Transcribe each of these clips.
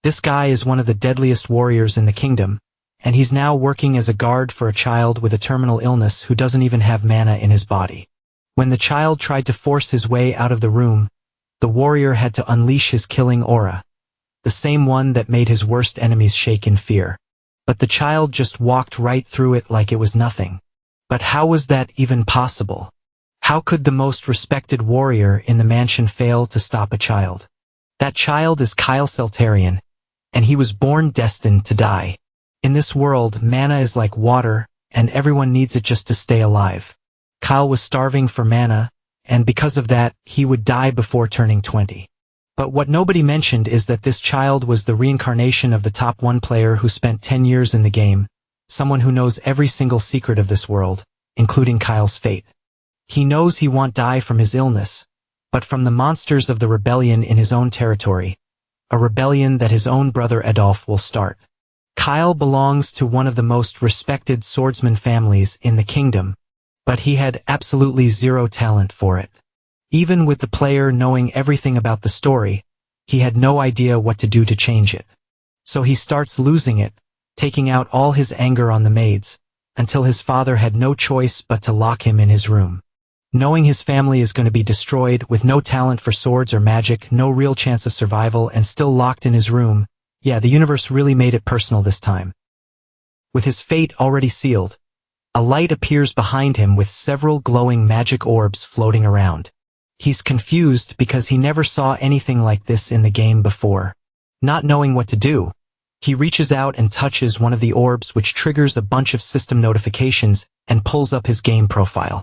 This guy is one of the deadliest warriors in the kingdom, and he's now working as a guard for a child with a terminal illness who doesn't even have mana in his body. When the child tried to force his way out of the room, the warrior had to unleash his killing aura, the same one that made his worst enemies shake in fear. But the child just walked right through it like it was nothing. But how was that even possible? How could the most respected warrior in the mansion fail to stop a child? That child is Kyle Seltarian, and he was born destined to die. In this world, mana is like water, and everyone needs it just to stay alive. Kyle was starving for mana, and because of that, he would die before turning 20. But what nobody mentioned is that this child was the reincarnation of the top 1 player who spent 10 years in the game, someone who knows every single secret of this world, including Kyle's fate. He knows he won't die from his illness, but from the monsters of the rebellion in his own territory, a rebellion that his own brother Adolf will start. Kyle belongs to one of the most respected swordsman families in the kingdom, but he had absolutely zero talent for it. Even with the player knowing everything about the story, he had no idea what to do to change it. So he starts losing it, taking out all his anger on the maids, until his father had no choice but to lock him in his room. Knowing his family is going to be destroyed with no talent for swords or magic, no real chance of survival, and still locked in his room, yeah, the universe really made it personal this time. With his fate already sealed, a light appears behind him with several glowing magic orbs floating around. He's confused because he never saw anything like this in the game before. Not knowing what to do, he reaches out and touches one of the orbs, which triggers a bunch of system notifications and pulls up his game profile.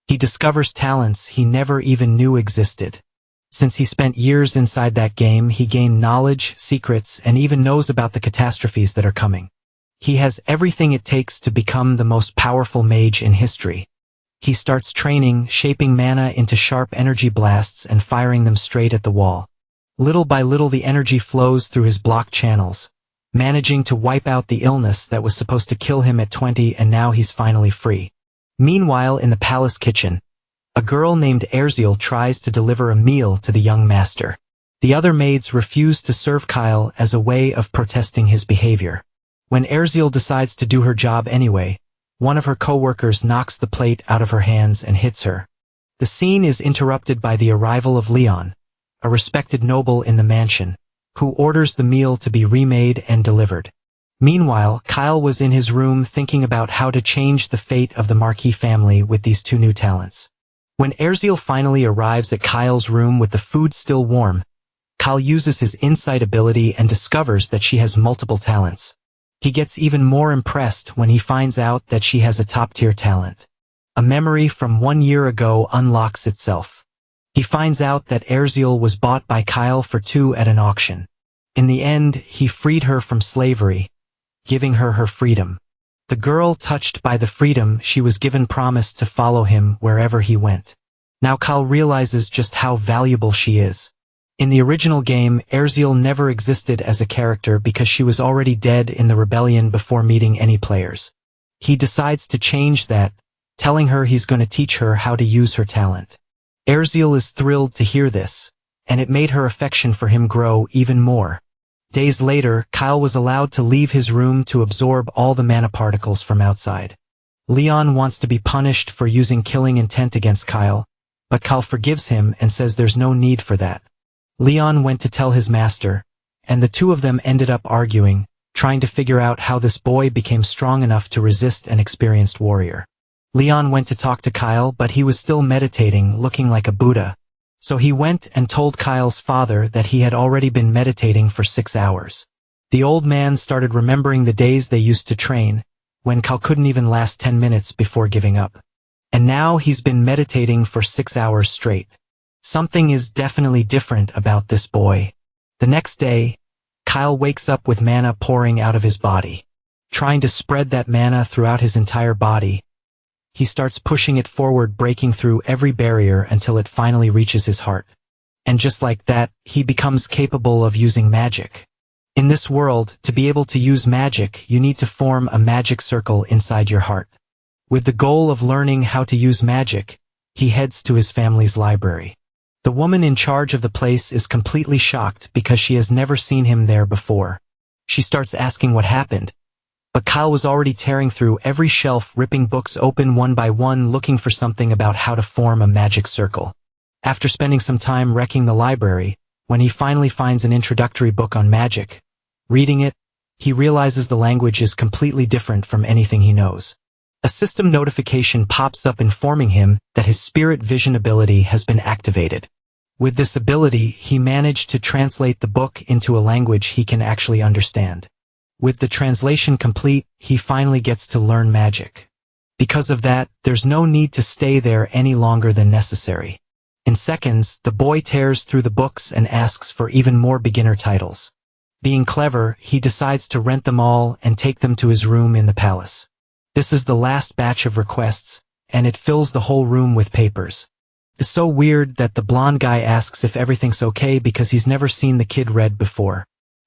He discovers talents he never even knew existed. Since he spent years inside that game, he gained knowledge, secrets, and even knows about the catastrophes that are coming. He has everything it takes to become the most powerful mage in history. He starts training, shaping mana into sharp energy blasts and firing them straight at the wall. Little by little the energy flows through his block channels, managing to wipe out the illness that was supposed to kill him at 20, and now he's finally free. Meanwhile, in the palace kitchen, a girl named Erziel tries to deliver a meal to the young master. The other maids refuse to serve Kyle as a way of protesting his behavior. When Erziel decides to do her job anyway, one of her co-workers knocks the plate out of her hands and hits her. The scene is interrupted by the arrival of Leon, a respected noble in the mansion, who orders the meal to be remade and delivered. Meanwhile, Kyle was in his room thinking about how to change the fate of the Marquis family with these 2 new talents. When Erziel finally arrives at Kyle's room with the food still warm, Kyle uses his insight ability and discovers that she has multiple talents. He gets even more impressed when he finds out that she has a top-tier talent. A memory from 1 year ago unlocks itself. He finds out that Erziel was bought by Kyle for 2 at an auction. In the end, he freed her from slavery, giving her her freedom. The girl, touched by the freedom she was given, promised to follow him wherever he went. Now Kyle realizes just how valuable she is. In the original game, Erziel never existed as a character because she was already dead in the rebellion before meeting any players. He decides to change that, telling her he's going to teach her how to use her talent. Erziel is thrilled to hear this, and it made her affection for him grow even more. Days later, Kyle was allowed to leave his room to absorb all the mana particles from outside. Leon wants to be punished for using killing intent against Kyle, but Kyle forgives him and says there's no need for that. Leon went to tell his master, and the 2 of them ended up arguing, trying to figure out how this boy became strong enough to resist an experienced warrior. Leon went to talk to Kyle, but he was still meditating, looking like a Buddha. So he went and told Kyle's father that he had already been meditating for 6 hours. The old man started remembering the days they used to train, when Kyle couldn't even last 10 minutes before giving up. And now he's been meditating for 6 hours straight. Something is definitely different about this boy. The next day, Kyle wakes up with mana pouring out of his body. Trying to spread that mana throughout his entire body, he starts pushing it forward, breaking through every barrier until it finally reaches his heart. And just like that, he becomes capable of using magic. In this world, to be able to use magic, you need to form a magic circle inside your heart. With the goal of learning how to use magic, he heads to his family's library. The woman in charge of the place is completely shocked because she has never seen him there before. She starts asking what happened, but Kyle was already tearing through every shelf, ripping books open one by one, looking for something about how to form a magic circle. After spending some time wrecking the library, when he finally finds an introductory book on magic, reading it, he realizes the language is completely different from anything he knows. A system notification pops up informing him that his spirit vision ability has been activated. With this ability, he managed to translate the book into a language he can actually understand. With the translation complete, he finally gets to learn magic. Because of that, there's no need to stay there any longer than necessary. In seconds, the boy tears through the books and asks for even more beginner titles. Being clever, he decides to rent them all and take them to his room in the palace. This is the last batch of requests, and it fills the whole room with papers. It's so weird that the blonde guy asks if everything's okay because he's never seen the kid read before.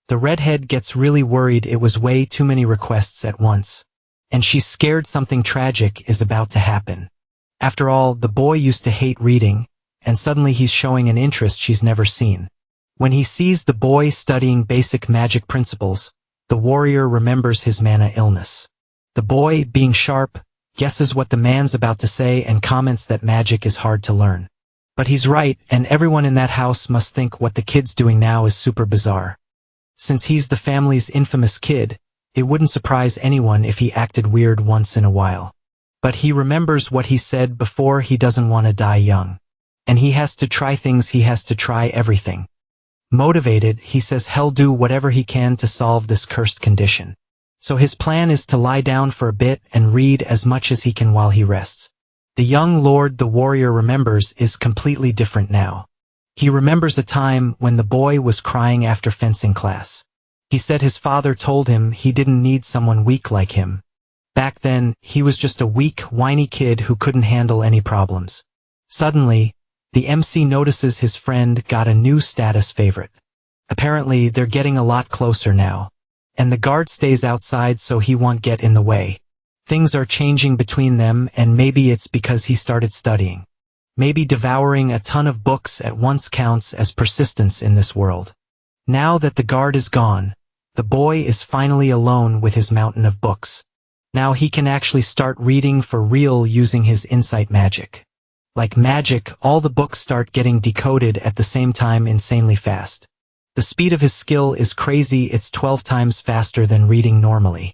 The redhead gets really worried it was way too many requests at once, and she's scared something tragic is about to happen. After all, the boy used to hate reading, and suddenly he's showing an interest she's never seen. When he sees the boy studying basic magic principles, the warrior remembers his mana illness. The boy, being sharp, guesses what the man's about to say and comments that magic is hard to learn. But he's right, and everyone in that house must think what the kid's doing now is super bizarre. Since he's the family's infamous kid, it wouldn't surprise anyone if he acted weird once in a while. But he remembers what he said before: he doesn't want to die young. And he has to try things, he has to try everything. Motivated, he says he'll do whatever he can to solve this cursed condition. So his plan is to lie down for a bit and read as much as he can while he rests. The young lord the warrior remembers is completely different now. He remembers a time when the boy was crying after fencing class. He said his father told him he didn't need someone weak like him. Back then, he was just a weak, whiny kid who couldn't handle any problems. Suddenly, the MC notices his friend got a new status favorite. Apparently, they're getting a lot closer now. And the guard stays outside so he won't get in the way. Things are changing between them, and maybe it's because he started studying. Maybe devouring a ton of books at once counts as persistence in this world. Now that the guard is gone, the boy is finally alone with his mountain of books. Now he can actually start reading for real using his insight magic. Like magic, all the books start getting decoded at the same time insanely fast. The speed of his skill is crazy, it's 12 times faster than reading normally.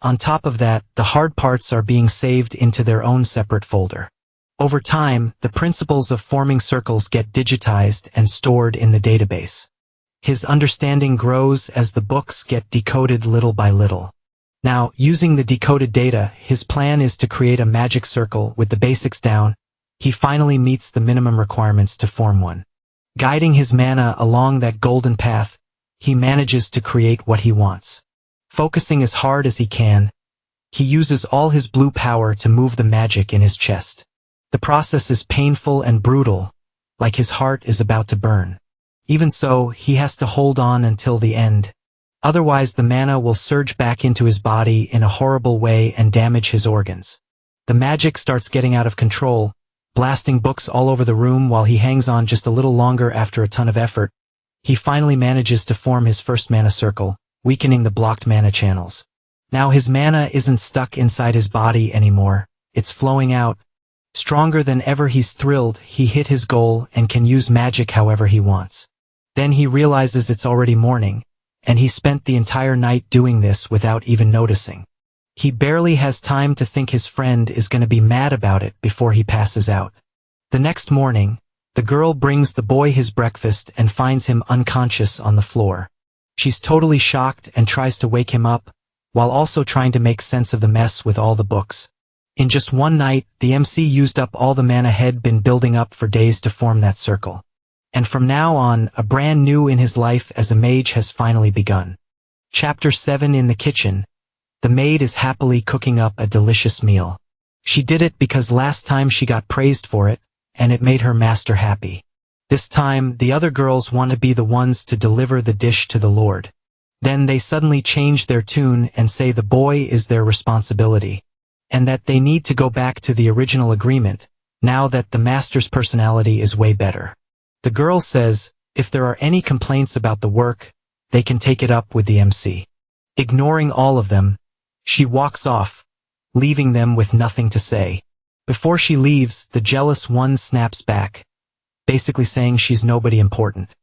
On top of that, the hard parts are being saved into their own separate folder. Over time, the principles of forming circles get digitized and stored in the database. His understanding grows as the books get decoded little by little. Now, using the decoded data, his plan is to create a magic circle with the basics down. He finally meets the minimum requirements to form one. Guiding his mana along that golden path, he manages to create what he wants. Focusing as hard as he can, he uses all his blue power to move the magic in his chest. The process is painful and brutal, like his heart is about to burn. Even so, he has to hold on until the end. Otherwise, the mana will surge back into his body in a horrible way and damage his organs. The magic starts getting out of control, blasting books all over the room while he hangs on just a little longer after a ton of effort. He finally manages to form his first mana circle, weakening the blocked mana channels. Now his mana isn't stuck inside his body anymore, it's flowing out. Stronger than ever, he's thrilled, he hit his goal and can use magic however he wants. Then he realizes it's already morning, and he spent the entire night doing this without even noticing. He barely has time to think his friend is going to be mad about it before he passes out. The next morning, the girl brings the boy his breakfast and finds him unconscious on the floor. She's totally shocked and tries to wake him up, while also trying to make sense of the mess with all the books. In just one night, the MC used up all the mana had been building up for days to form that circle. And from now on, a brand new in his life as a mage has finally begun. Chapter 7. In the kitchen, the maid is happily cooking up a delicious meal. She did it because last time she got praised for it, and it made her master happy. This time, the other girls want to be the ones to deliver the dish to the Lord. Then they suddenly change their tune and say the boy is their responsibility, and that they need to go back to the original agreement, now that the master's personality is way better. The girl says, if there are any complaints about the work, they can take it up with the MC. Ignoring all of them, she walks off, leaving them with nothing to say. Before she leaves, the jealous one snaps back, basically saying she's nobody important.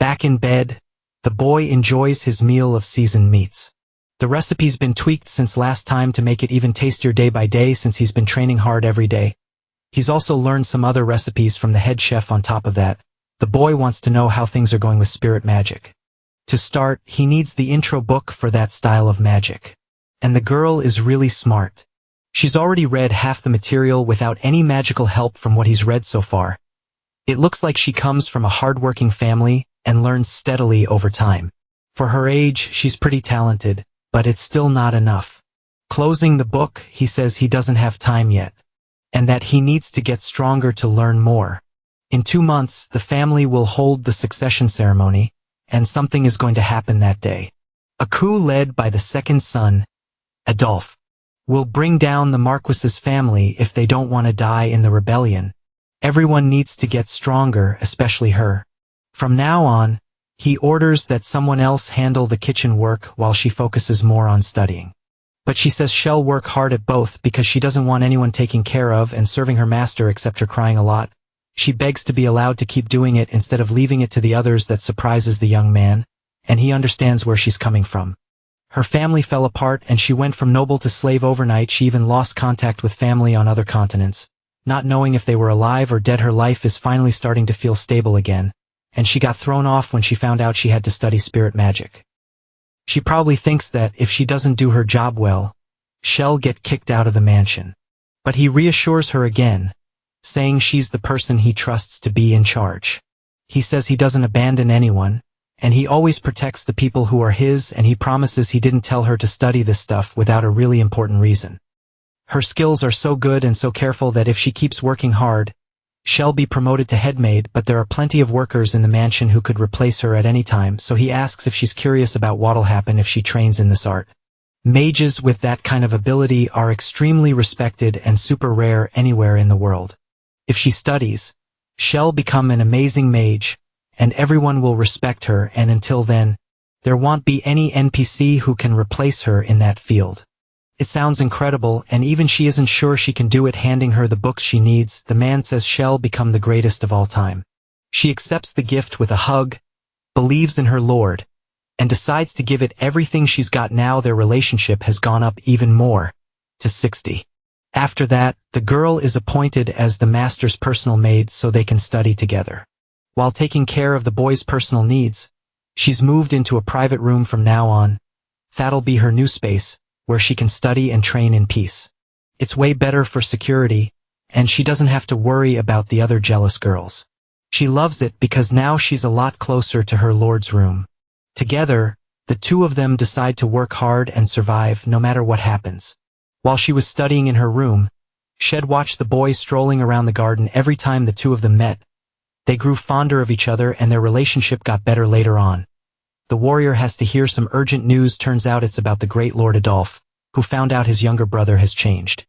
Back in bed, the boy enjoys his meal of seasoned meats. The recipe's been tweaked since last time to make it even tastier day by day since he's been training hard every day. He's also learned some other recipes from the head chef on top of that. The boy wants to know how things are going with spirit magic. To start, he needs the intro book for that style of magic. And the girl is really smart. She's already read half the material without any magical help from what he's read so far. It looks like she comes from a hardworking family and learns steadily over time. For her age, she's pretty talented, but it's still not enough. Closing the book, he says he doesn't have time yet, and that he needs to get stronger to learn more. In 2 months, the family will hold the succession ceremony, and something is going to happen that day. A coup led by the second son, Adolphe, will bring down the Marquis's family if they don't want to die in the rebellion. Everyone needs to get stronger, especially her. From now on, he orders that someone else handle the kitchen work while she focuses more on studying. But she says she'll work hard at both because she doesn't want anyone taking care of and serving her master except her crying a lot. She begs to be allowed to keep doing it instead of leaving it to the others. That surprises the young man, and he understands where she's coming from. Her family fell apart and she went from noble to slave overnight. She even lost contact with family on other continents. Not knowing if they were alive or dead, her life is finally starting to feel stable again, and she got thrown off when she found out she had to study spirit magic. She probably thinks that if she doesn't do her job well, she'll get kicked out of the mansion. But he reassures her again, saying she's the person he trusts to be in charge. He says he doesn't abandon anyone, and he always protects the people who are his, and he promises he didn't tell her to study this stuff without a really important reason. Her skills are so good and so careful that if she keeps working hard, she'll be promoted to headmaid, but there are plenty of workers in the mansion who could replace her at any time, so he asks if she's curious about what'll happen if she trains in this art. Mages with that kind of ability are extremely respected and super rare anywhere in the world. If she studies, she'll become an amazing mage, and everyone will respect her, and until then, there won't be any NPC who can replace her in that field. It sounds incredible, and even she isn't sure she can do it. Handing her the books she needs, the man says she'll become the greatest of all time. She accepts the gift with a hug, believes in her lord, and decides to give it everything she's got. Now their relationship has gone up even more, to 60. After that, the girl is appointed as the master's personal maid so they can study together. While taking care of the boy's personal needs, she's moved into a private room from now on. That'll be her new space, where she can study and train in peace. It's way better for security, and she doesn't have to worry about the other jealous girls. She loves it because now she's a lot closer to her lord's room. Together, the two of them decide to work hard and survive no matter what happens. While she was studying in her room, she'd watched the boy strolling around the garden. Every time the two of them met, they grew fonder of each other and their relationship got better later on. The warrior has to hear some urgent news. Turns out it's about the great Lord Adolphe, who found out his younger brother has changed.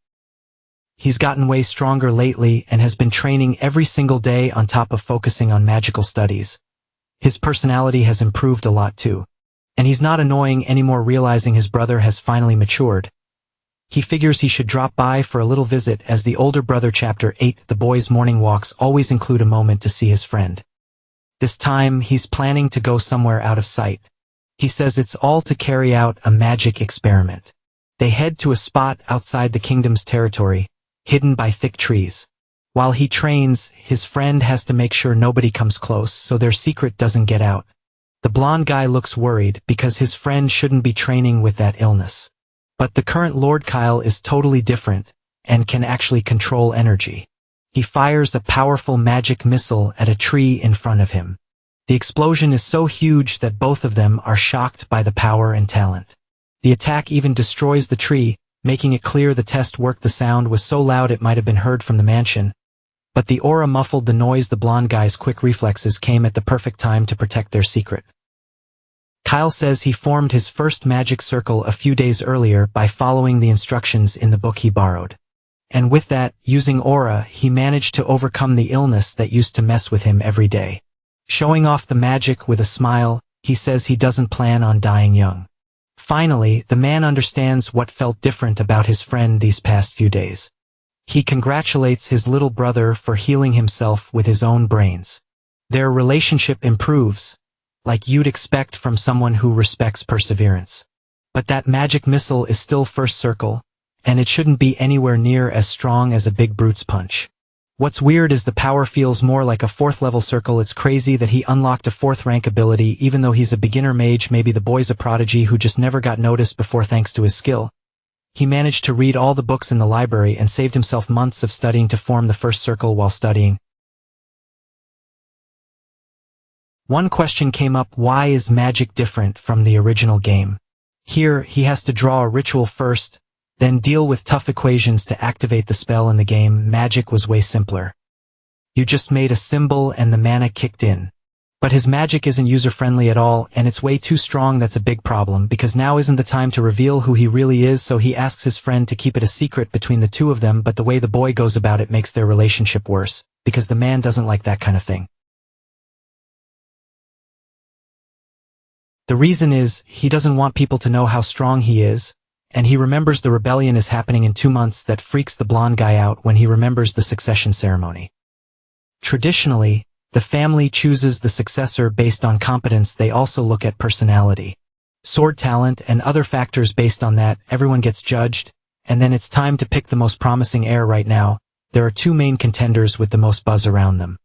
He's gotten way stronger lately and has been training every single day on top of focusing on magical studies. His personality has improved a lot too. And he's not annoying anymore. Realizing his brother has finally matured, he figures he should drop by for a little visit. As the older brother. Chapter 8. The boy's morning walks always include a moment to see his friend. This time, he's planning to go somewhere out of sight. He says it's all to carry out a magic experiment. They head to a spot outside the kingdom's territory, hidden by thick trees. While he trains, his friend has to make sure nobody comes close so their secret doesn't get out. The blonde guy looks worried because his friend shouldn't be training with that illness. But the current Lord Kyle is totally different and can actually control energy. He fires a powerful magic missile at a tree in front of him. The explosion is so huge that both of them are shocked by the power and talent. The attack even destroys the tree, making it clear the test worked. The sound was so loud it might have been heard from the mansion, but the aura muffled the noise. The blonde guy's quick reflexes came at the perfect time to protect their secret. Kyle says he formed his first magic circle a few days earlier by following the instructions in the book he borrowed. And with that, using aura, he managed to overcome the illness that used to mess with him every day. Showing off the magic with a smile, he says he doesn't plan on dying young. Finally, the man understands what felt different about his friend these past few days. He congratulates his little brother for healing himself with his own brains. Their relationship improves, like you'd expect from someone who respects perseverance. But that magic missile is still first circle, and it shouldn't be anywhere near as strong as a big brute's punch. What's weird is the power feels more like a 4th level circle. It's crazy that he unlocked a 4th rank ability even though he's a beginner mage. Maybe the boy's a prodigy who just never got noticed before thanks to his skill. He managed to read all the books in the library and saved himself months of studying to form the first circle while studying. One question came up: why is magic different from the original game? Here, he has to draw a ritual first, then deal with tough equations to activate the spell. In the game, magic was way simpler. You just made a symbol and the mana kicked in. But his magic isn't user-friendly at all, and it's way too strong. That's a big problem, because now isn't the time to reveal who he really is, so he asks his friend to keep it a secret between the two of them, but the way the boy goes about it makes their relationship worse, because the man doesn't like that kind of thing. The reason is, he doesn't want people to know how strong he is, and he remembers the rebellion is happening in 2 months. That freaks the blonde guy out when he remembers the succession ceremony. Traditionally, the family chooses the successor based on competence. They also look at personality, sword talent, and other factors. Based on that, everyone gets judged, and then it's time to pick the most promising heir. Right now, there are 2 main contenders with the most buzz around them.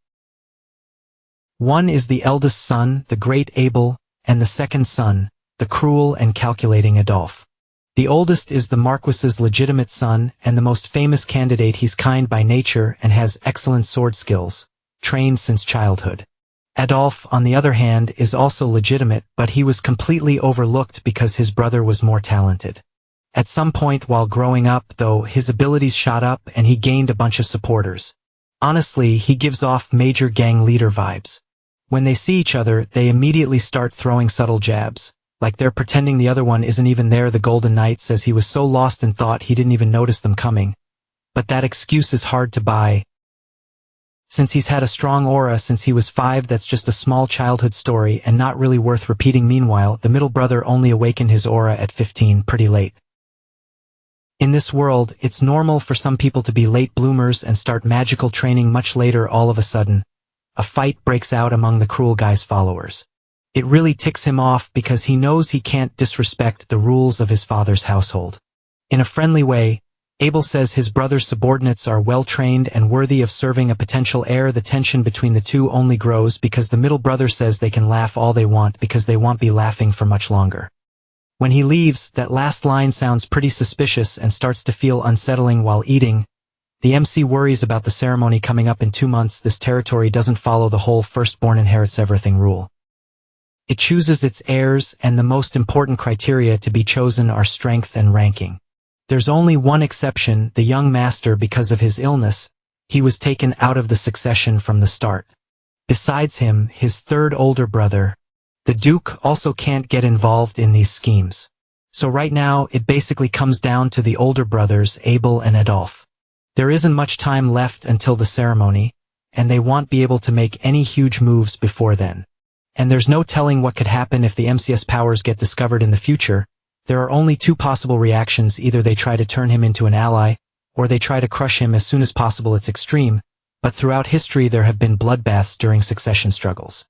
One is the eldest son, the great Abel, and the second son, the cruel and calculating Adolf. The oldest is the Marquis's legitimate son and the most famous candidate. He's kind by nature and has excellent sword skills, trained since childhood. Adolf, on the other hand, is also legitimate, but he was completely overlooked because his brother was more talented. At some point while growing up, though, his abilities shot up and he gained a bunch of supporters. Honestly, he gives off major gang leader vibes. When they see each other, they immediately start throwing subtle jabs, like they're pretending the other one isn't even there. The Golden Knight says he was so lost in thought he didn't even notice them coming. But that excuse is hard to buy, since he's had a strong aura since he was 5. That's just a small childhood story and not really worth repeating. Meanwhile, the middle brother only awakened his aura at 15, pretty late. In this world, it's normal for some people to be late bloomers and start magical training much later. All of a sudden, a fight breaks out among the cruel guy's followers. It really ticks him off because he knows he can't disrespect the rules of his father's household. In a friendly way, Abel says his brother's subordinates are well-trained and worthy of serving a potential heir. The tension between the two only grows because the middle brother says they can laugh all they want because they won't be laughing for much longer. When he leaves, that last line sounds pretty suspicious and starts to feel unsettling while eating. The MC worries about the ceremony coming up in 2 months. This territory doesn't follow the whole firstborn inherits everything rule. It chooses its heirs, and the most important criteria to be chosen are strength and ranking. There's only one exception, the young master. Because of his illness, he was taken out of the succession from the start. Besides him, his 3rd older brother, the Duke, also can't get involved in these schemes. So right now, it basically comes down to the older brothers, Abel and Adolf. There isn't much time left until the ceremony, and they won't be able to make any huge moves before then. And there's no telling what could happen if the MCS powers get discovered in the future. There are only 2 possible reactions: either they try to turn him into an ally, or they try to crush him as soon as possible. It's extreme, but throughout history there have been bloodbaths during succession struggles.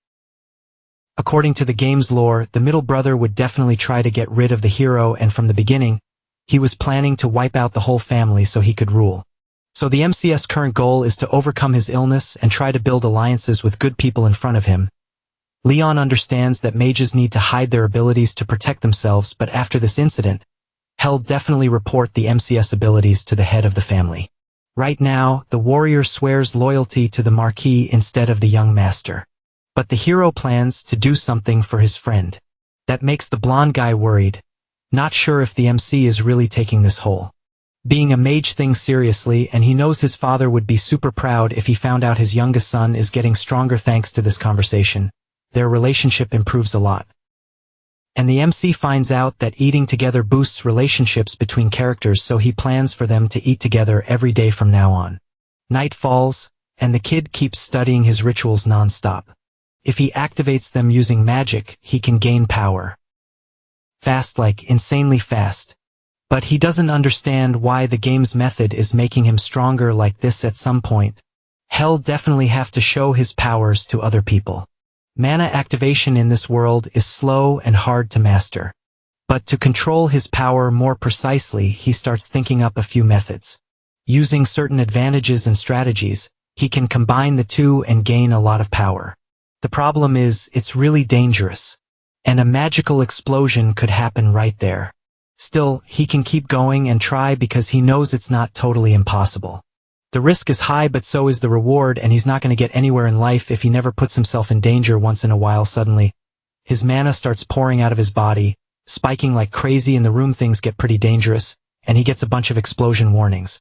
According to the game's lore, the middle brother would definitely try to get rid of the hero, and from the beginning, he was planning to wipe out the whole family so he could rule. So the MCS' current goal is to overcome his illness and try to build alliances with good people in front of him. Leon understands that mages need to hide their abilities to protect themselves, but after this incident, he'll definitely report the MCS abilities to the head of the family. Right now, the warrior swears loyalty to the Marquis instead of the young master. But the hero plans to do something for his friend. That makes the blonde guy worried, not sure if the MC is really taking this whole being a mage thing seriously, and he knows his father would be super proud if he found out his youngest son is getting stronger. Thanks to this conversation, their relationship improves a lot. And the MC finds out that eating together boosts relationships between characters, so he plans for them to eat together every day from now on. Night falls, and the kid keeps studying his rituals non-stop. If he activates them using magic, he can gain power. Fast, like insanely fast. But he doesn't understand why the game's method is making him stronger like this at some point. He'll definitely have to show his powers to other people. Mana activation in this world is slow and hard to master. But to control his power more precisely, he starts thinking up a few methods. Using certain advantages and strategies, he can combine the two and gain a lot of power. The problem is, it's really dangerous. And a magical explosion could happen right there. Still, he can keep going and try because he knows it's not totally impossible. The risk is high, but so is the reward, and he's not going to get anywhere in life if he never puts himself in danger once in a while. Suddenly, his mana starts pouring out of his body, spiking like crazy. In the room things get pretty dangerous, and he gets a bunch of explosion warnings.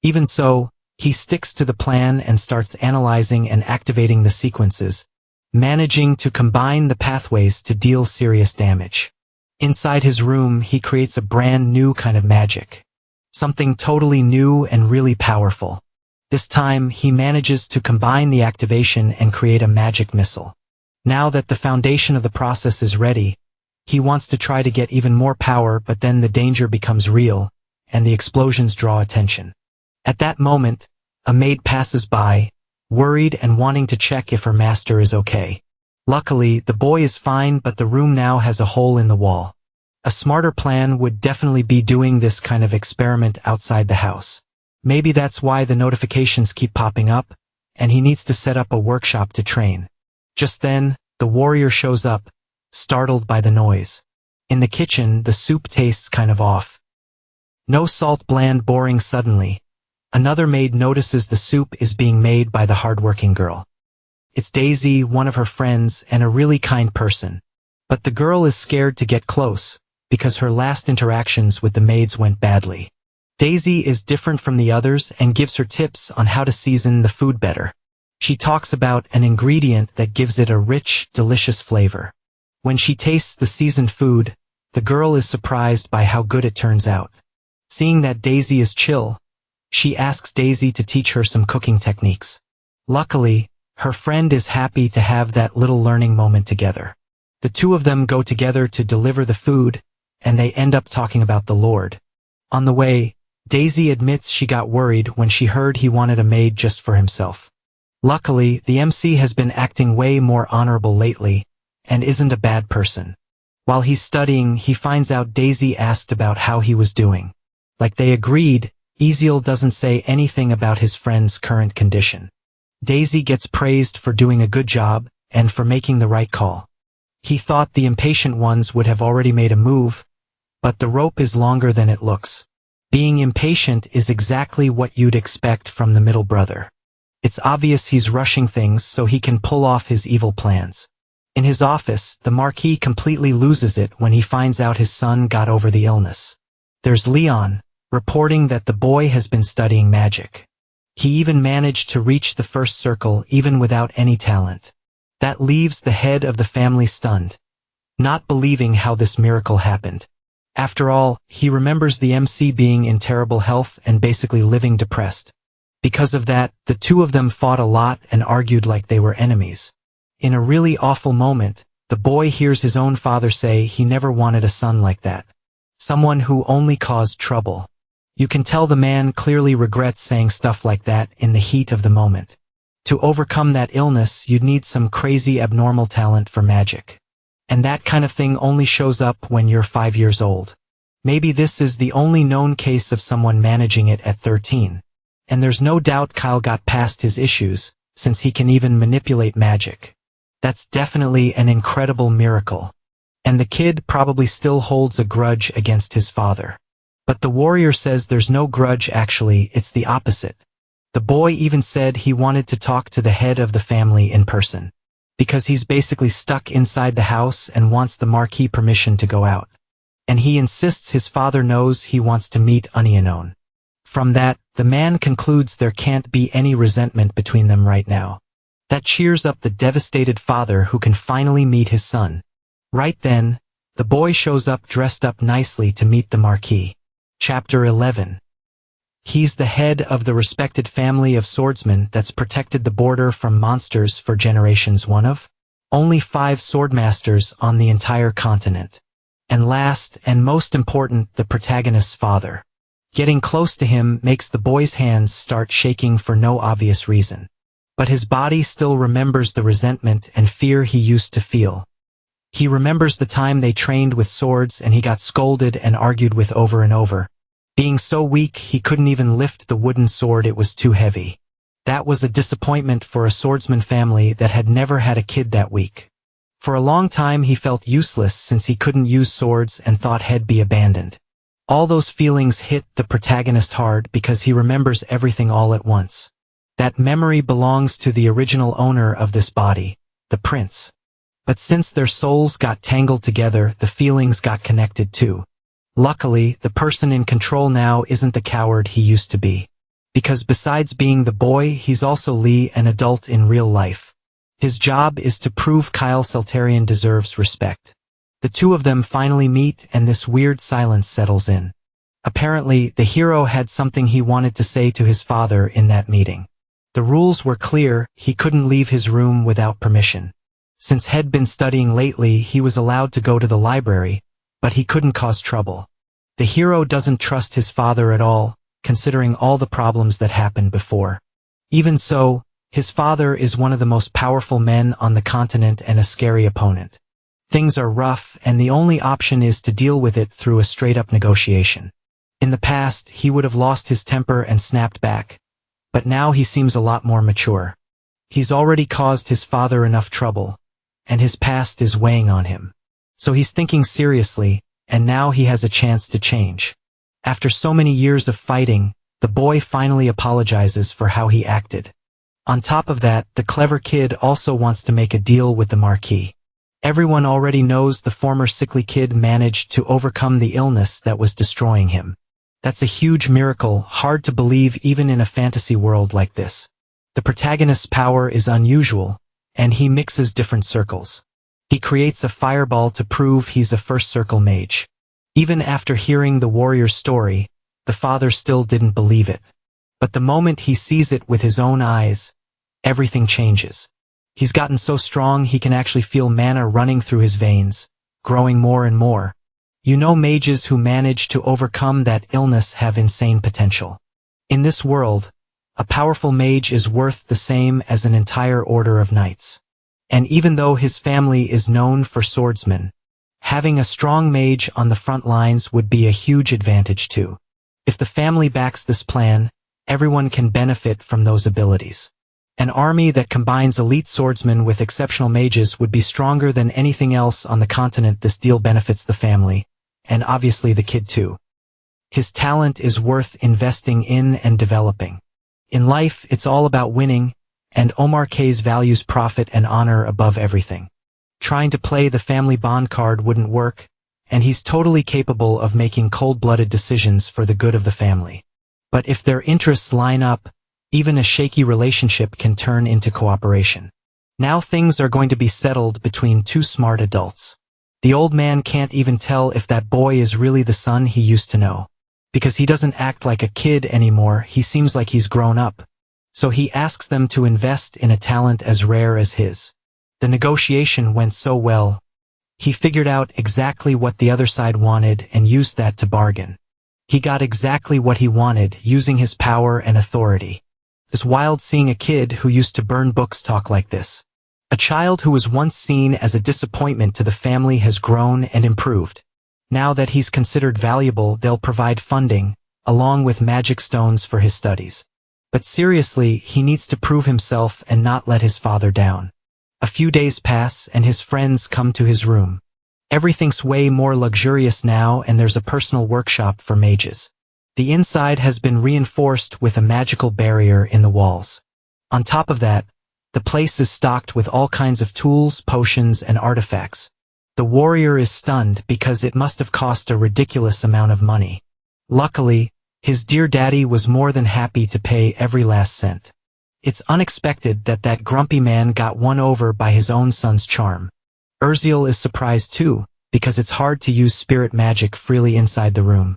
Even so, he sticks to the plan and starts analyzing and activating the sequences, managing to combine the pathways to deal serious damage. Inside his room, he creates a brand new kind of magic. Something totally new and really powerful. This time, he manages to combine the activation and create a magic missile. Now that the foundation of the process is ready, he wants to try to get even more power, but then the danger becomes real, and the explosions draw attention. At that moment, a maid passes by, worried and wanting to check if her master is okay. Luckily, the boy is fine, but the room now has a hole in the wall. A smarter plan would definitely be doing this kind of experiment outside the house. Maybe that's why the notifications keep popping up, and he needs to set up a workshop to train. Just then, the warrior shows up, startled by the noise. In the kitchen, the soup tastes kind of off. No salt, bland, boring. Suddenly, another maid notices the soup is being made by the hardworking girl. It's Daisy, one of her friends, and a really kind person. But the girl is scared to get close, because her last interactions with the maids went badly. Daisy is different from the others and gives her tips on how to season the food better. She talks about an ingredient that gives it a rich, delicious flavor. When she tastes the seasoned food, the girl is surprised by how good it turns out. Seeing that Daisy is chill, she asks Daisy to teach her some cooking techniques. Luckily, her friend is happy to have that little learning moment together. The two of them go together to deliver the food, and they end up talking about the Lord. On the way, Daisy admits she got worried when she heard he wanted a maid just for himself. Luckily, the MC has been acting way more honorable lately, and isn't a bad person. While he's studying, he finds out Daisy asked about how he was doing. Like they agreed, Ezeal doesn't say anything about his friend's current condition. Daisy gets praised for doing a good job, and for making the right call. He thought the impatient ones would have already made a move, but the rope is longer than it looks. Being impatient is exactly what you'd expect from the middle brother. It's obvious he's rushing things so he can pull off his evil plans. In his office, the Marquis completely loses it when he finds out his son got over the illness. There's Leon, reporting that the boy has been studying magic. He even managed to reach the first circle even without any talent. That leaves the head of the family stunned, not believing how this miracle happened. After all, he remembers the MC being in terrible health and basically living depressed. Because of that, the two of them fought a lot and argued like they were enemies. In a really awful moment, the boy hears his own father say he never wanted a son like that. Someone who only caused trouble. You can tell the man clearly regrets saying stuff like that in the heat of the moment. To overcome that illness, you'd need some crazy abnormal talent for magic. And that kind of thing only shows up when you're 5 years old. Maybe this is the only known case of someone managing it at 13. And there's no doubt Kyle got past his issues, since he can even manipulate magic. That's definitely an incredible miracle. And the kid probably still holds a grudge against his father. But the warrior says there's no grudge, actually, it's the opposite. The boy even said he wanted to talk to the head of the family in person, because he's basically stuck inside the house and wants the Marquis permission to go out. And he insists his father knows he wants to meet Onianon. From that, the man concludes there can't be any resentment between them right now. That cheers up the devastated father who can finally meet his son. Right then, the boy shows up dressed up nicely to meet the Marquis. Chapter 11. He's the head of the respected family of swordsmen that's protected the border from monsters for generations, one of only 5 swordmasters on the entire continent. And last and most important, the protagonist's father. Getting close to him makes the boy's hands start shaking for no obvious reason. But his body still remembers the resentment and fear he used to feel. He remembers the time they trained with swords and he got scolded and argued with over and over. Being so weak, he couldn't even lift the wooden sword, it was too heavy. That was a disappointment for a swordsman family that had never had a kid that weak. For a long time he felt useless since he couldn't use swords and thought he'd be abandoned. All those feelings hit the protagonist hard because he remembers everything all at once. That memory belongs to the original owner of this body, the prince. But since their souls got tangled together, the feelings got connected too. Luckily, the person in control now isn't the coward he used to be. Because besides being the boy, he's also Lee, an adult in real life. His job is to prove Kyle Seltarian deserves respect. The two of them finally meet and this weird silence settles in. Apparently, the hero had something he wanted to say to his father in that meeting. The rules were clear, he couldn't leave his room without permission. Since he'd been studying lately, he was allowed to go to the library, but he couldn't cause trouble. The hero doesn't trust his father at all, considering all the problems that happened before. Even so, his father is one of the most powerful men on the continent and a scary opponent. Things are rough, and the only option is to deal with it through a straight-up negotiation. In the past, he would have lost his temper and snapped back, but now he seems a lot more mature. He's already caused his father enough trouble, and his past is weighing on him. So he's thinking seriously, and now he has a chance to change. After so many years of fighting, the boy finally apologizes for how he acted. On top of that, the clever kid also wants to make a deal with the Marquis. Everyone already knows the former sickly kid managed to overcome the illness that was destroying him. That's a huge miracle, hard to believe even in a fantasy world like this. The protagonist's power is unusual, and he mixes different circles. He creates a fireball to prove he's a first circle mage. Even after hearing the warrior's story, the father still didn't believe it. But the moment he sees it with his own eyes, everything changes. He's gotten so strong he can actually feel mana running through his veins, growing more and more. You know, mages who manage to overcome that illness have insane potential. In this world, a powerful mage is worth the same as an entire order of knights. And even though his family is known for swordsmen, having a strong mage on the front lines would be a huge advantage too. If the family backs this plan, everyone can benefit from those abilities. An army that combines elite swordsmen with exceptional mages would be stronger than anything else on the continent. This deal benefits the family, and obviously the kid too. His talent is worth investing in and developing. In life, it's all about winning, and Omar K's values profit and honor above everything. Trying to play the family bond card wouldn't work, and he's totally capable of making cold-blooded decisions for the good of the family. But if their interests line up, even a shaky relationship can turn into cooperation. Now things are going to be settled between two smart adults. The old man can't even tell if that boy is really the son he used to know. Because he doesn't act like a kid anymore, he seems like he's grown up. So he asks them to invest in a talent as rare as his. The negotiation went so well. He figured out exactly what the other side wanted and used that to bargain. He got exactly what he wanted using his power and authority. It's wild seeing a kid who used to burn books talk like this. A child who was once seen as a disappointment to the family has grown and improved. Now that he's considered valuable, they'll provide funding, along with magic stones for his studies. But seriously, he needs to prove himself and not let his father down. A few days pass and his friends come to his room. Everything's way more luxurious now and there's a personal workshop for mages. The inside has been reinforced with a magical barrier in the walls. On top of that, the place is stocked with all kinds of tools, potions, and artifacts. The warrior is stunned because it must have cost a ridiculous amount of money. Luckily, his dear daddy was more than happy to pay every last cent. It's unexpected that that grumpy man got won over by his own son's charm. Urziel is surprised too, because it's hard to use spirit magic freely inside the room.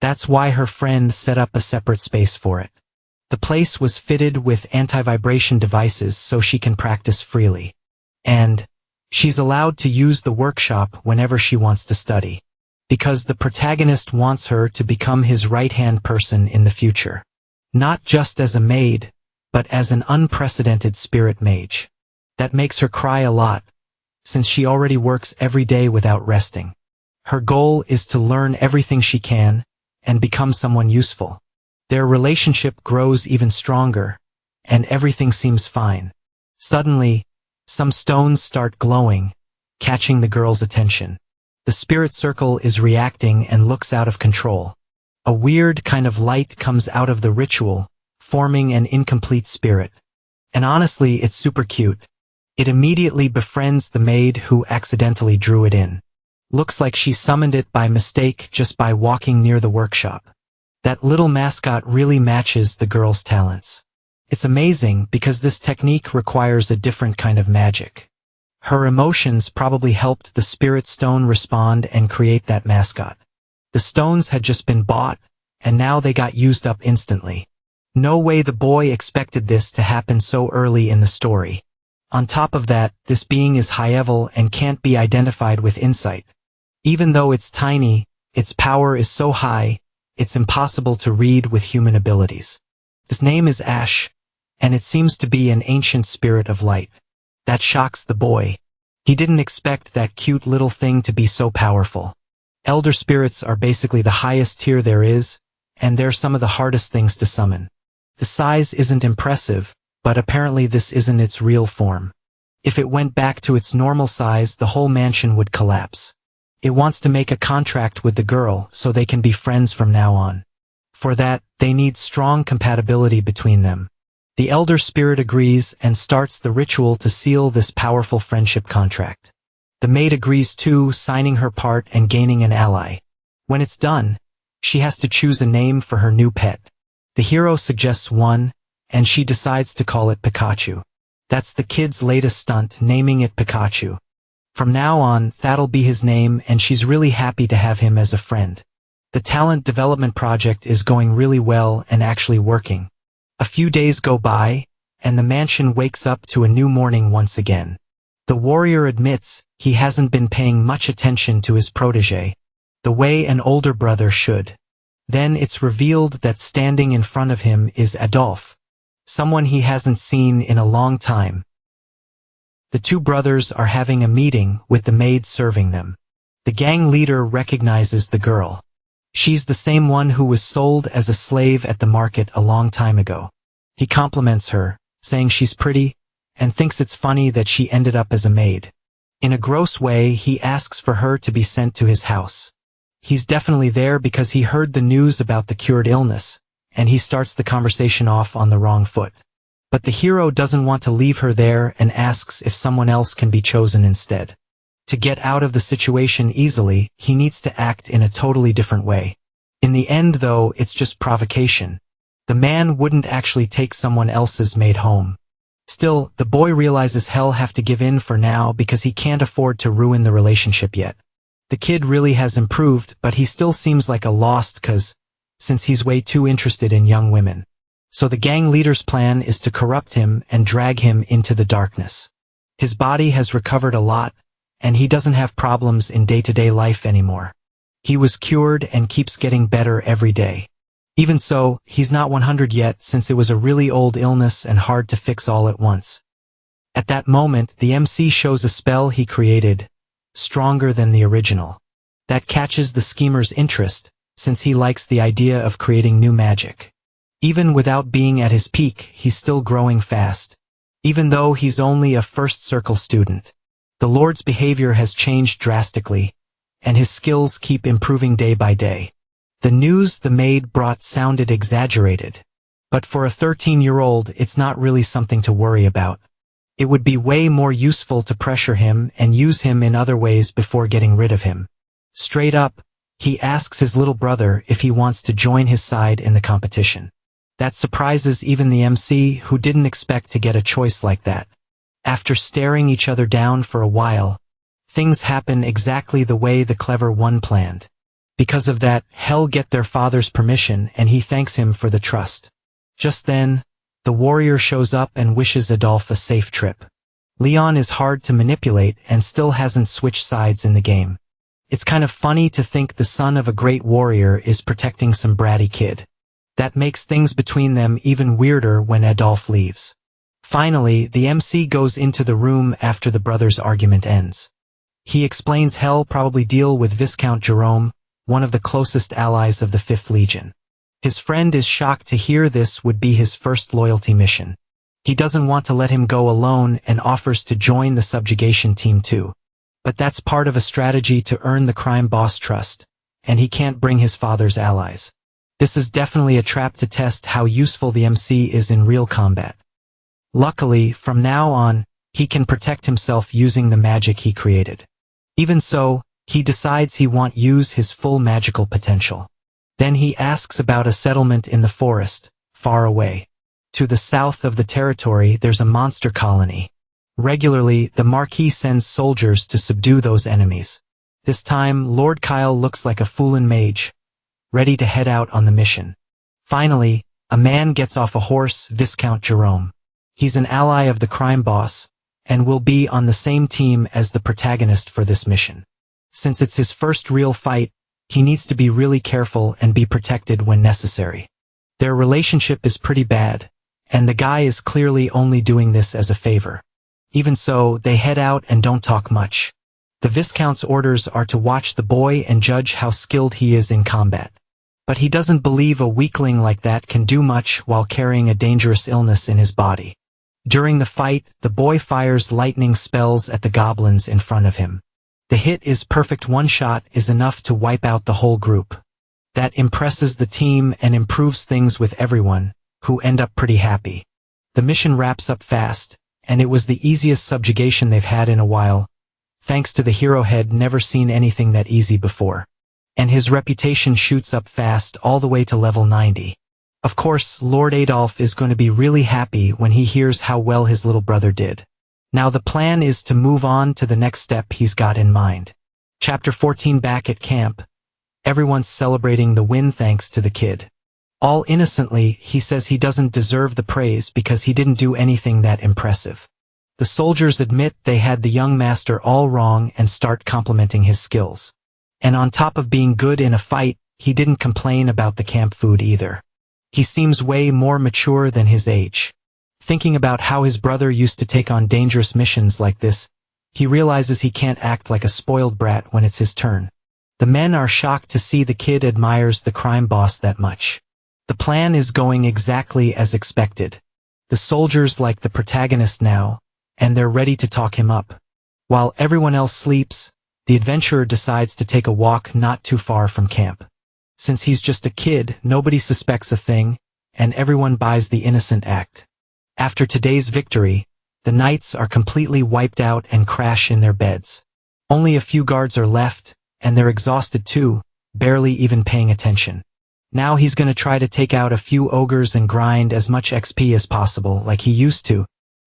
That's why her friend set up a separate space for it. The place was fitted with anti-vibration devices so she can practice freely. And she's allowed to use the workshop whenever she wants to study, because the protagonist wants her to become his right-hand person in the future. Not just as a maid, but as an unprecedented spirit mage. That makes her cry a lot, since she already works every day without resting. Her goal is to learn everything she can and become someone useful. Their relationship grows even stronger, and everything seems fine. Suddenly, some stones start glowing, catching the girl's attention. The spirit circle is reacting and looks out of control. A weird kind of light comes out of the ritual, forming an incomplete spirit. And honestly, it's super cute. It immediately befriends the maid who accidentally drew it in. Looks like she summoned it by mistake just by walking near the workshop. That little mascot really matches the girl's talents. It's amazing because this technique requires a different kind of magic. Her emotions probably helped the spirit stone respond and create that mascot. The stones had just been bought, and now they got used up instantly. No way the boy expected this to happen so early in the story. On top of that, this being is high-level and can't be identified with insight. Even though it's tiny, its power is so high, it's impossible to read with human abilities. Its name is Ash, and it seems to be an ancient spirit of light. That shocks the boy. He didn't expect that cute little thing to be so powerful. Elder spirits are basically the highest tier there is, and they're some of the hardest things to summon. The size isn't impressive, but apparently this isn't its real form. If it went back to its normal size, the whole mansion would collapse. It wants to make a contract with the girl so they can be friends from now on. For that, they need strong compatibility between them. The elder spirit agrees and starts the ritual to seal this powerful friendship contract. The maid agrees too, signing her part and gaining an ally. When it's done, she has to choose a name for her new pet. The hero suggests one, and she decides to call it Pikachu. That's the kid's latest stunt, naming it Pikachu. From now on, that'll be his name, and she's really happy to have him as a friend. The talent development project is going really well and actually working. A few days go by, and the mansion wakes up to a new morning once again. The warrior admits he hasn't been paying much attention to his protege, the way an older brother should. Then it's revealed that standing in front of him is Adolphe, someone he hasn't seen in a long time. The two brothers are having a meeting with the maid serving them. The gang leader recognizes the girl. She's the same one who was sold as a slave at the market a long time ago. He compliments her, saying she's pretty, and thinks it's funny that she ended up as a maid. In a gross way, he asks for her to be sent to his house. He's definitely there because he heard the news about the cured illness, and he starts the conversation off on the wrong foot. But the hero doesn't want to leave her there and asks if someone else can be chosen instead. To get out of the situation easily, he needs to act in a totally different way. In the end, though, it's just provocation. The man wouldn't actually take someone else's maid home. Still, the boy realizes he'll have to give in for now because he can't afford to ruin the relationship yet. The kid really has improved, but he still seems like a lost cause, since he's way too interested in young women. So the gang leader's plan is to corrupt him and drag him into the darkness. His body has recovered a lot, and he doesn't have problems in day-to-day life anymore. He was cured and keeps getting better every day. Even so, he's not 100 yet since it was a really old illness and hard to fix all at once. At that moment, the MC shows a spell he created, stronger than the original. That catches the schemer's interest, since he likes the idea of creating new magic. Even without being at his peak, he's still growing fast. Even though he's only a first circle student, the Lord's behavior has changed drastically, and his skills keep improving day by day. The news the maid brought sounded exaggerated, but for a 13-year-old, it's not really something to worry about. It would be way more useful to pressure him and use him in other ways before getting rid of him. Straight up, he asks his little brother if he wants to join his side in the competition. That surprises even the MC, who didn't expect to get a choice like that. After staring each other down for a while, things happen exactly the way the clever one planned. Because of that, Hell get their father's permission and he thanks him for the trust. Just then, the warrior shows up and wishes Adolf a safe trip. Leon is hard to manipulate and still hasn't switched sides in the game. It's kind of funny to think the son of a great warrior is protecting some bratty kid. That makes things between them even weirder when Adolf leaves. Finally, the MC goes into the room after the brothers' argument ends. He explains Hell probably deal with Viscount Jerome, one of the closest allies of the 5th Legion. His friend is shocked to hear this would be his first loyalty mission. He doesn't want to let him go alone and offers to join the subjugation team too. But that's part of a strategy to earn the crime boss trust, and he can't bring his father's allies. This is definitely a trap to test how useful the MC is in real combat. Luckily, from now on, he can protect himself using the magic he created. Even so, he decides he won't use his full magical potential. Then he asks about a settlement in the forest, far away. To the south of the territory there's a monster colony. Regularly, the Marquis sends soldiers to subdue those enemies. This time, Lord Kyle looks like a foolin' mage, ready to head out on the mission. Finally, a man gets off a horse, Viscount Jerome. He's an ally of the crime boss, and will be on the same team as the protagonist for this mission. Since it's his first real fight, he needs to be really careful and be protected when necessary. Their relationship is pretty bad, and the guy is clearly only doing this as a favor. Even so, they head out and don't talk much. The Viscount's orders are to watch the boy and judge how skilled he is in combat. But he doesn't believe a weakling like that can do much while carrying a dangerous illness in his body. During the fight, the boy fires lightning spells at the goblins in front of him. The hit is perfect. One shot is enough to wipe out the whole group. That impresses the team and improves things with everyone, who end up pretty happy. The mission wraps up fast, and it was the easiest subjugation they've had in a while, thanks to the hero head never seen anything that easy before. And his reputation shoots up fast all the way to level 90. Of course, Lord Adolf is going to be really happy when he hears how well his little brother did. Now the plan is to move on to the next step he's got in mind. Chapter 14. Back at camp, everyone's celebrating the win thanks to the kid. All innocently, he says he doesn't deserve the praise because he didn't do anything that impressive. The soldiers admit they had the young master all wrong and start complimenting his skills. And on top of being good in a fight, he didn't complain about the camp food either. He seems way more mature than his age. Thinking about how his brother used to take on dangerous missions like this, he realizes he can't act like a spoiled brat when it's his turn. The men are shocked to see the kid admires the crime boss that much. The plan is going exactly as expected. The soldiers like the protagonist now, and they're ready to talk him up. While everyone else sleeps, the adventurer decides to take a walk not too far from camp. Since he's just a kid, nobody suspects a thing, and everyone buys the innocent act. After today's victory, the knights are completely wiped out and crash in their beds. Only a few guards are left, and they're exhausted too, barely even paying attention. Now he's gonna try to take out a few ogres and grind as much XP as possible like he used to.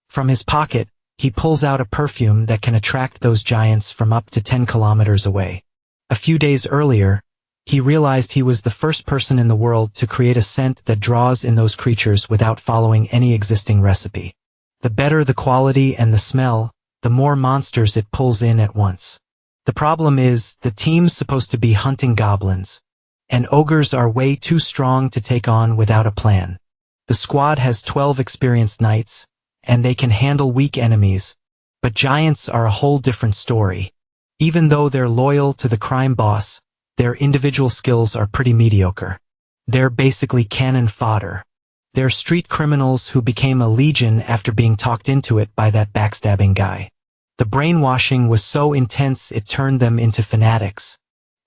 From his pocket, he pulls out a perfume that can attract those giants from up to 10 kilometers away. A few days earlier, he realized he was the first person in the world to create a scent that draws in those creatures without following any existing recipe. The better the quality and the smell, the more monsters it pulls in at once. The problem is, the team's supposed to be hunting goblins, and ogres are way too strong to take on without a plan. The squad has 12 experienced knights, and they can handle weak enemies, but giants are a whole different story. Even though they're loyal to the crime boss, their individual skills are pretty mediocre. They're basically cannon fodder. They're street criminals who became a legion after being talked into it by that backstabbing guy. The brainwashing was so intense it turned them into fanatics,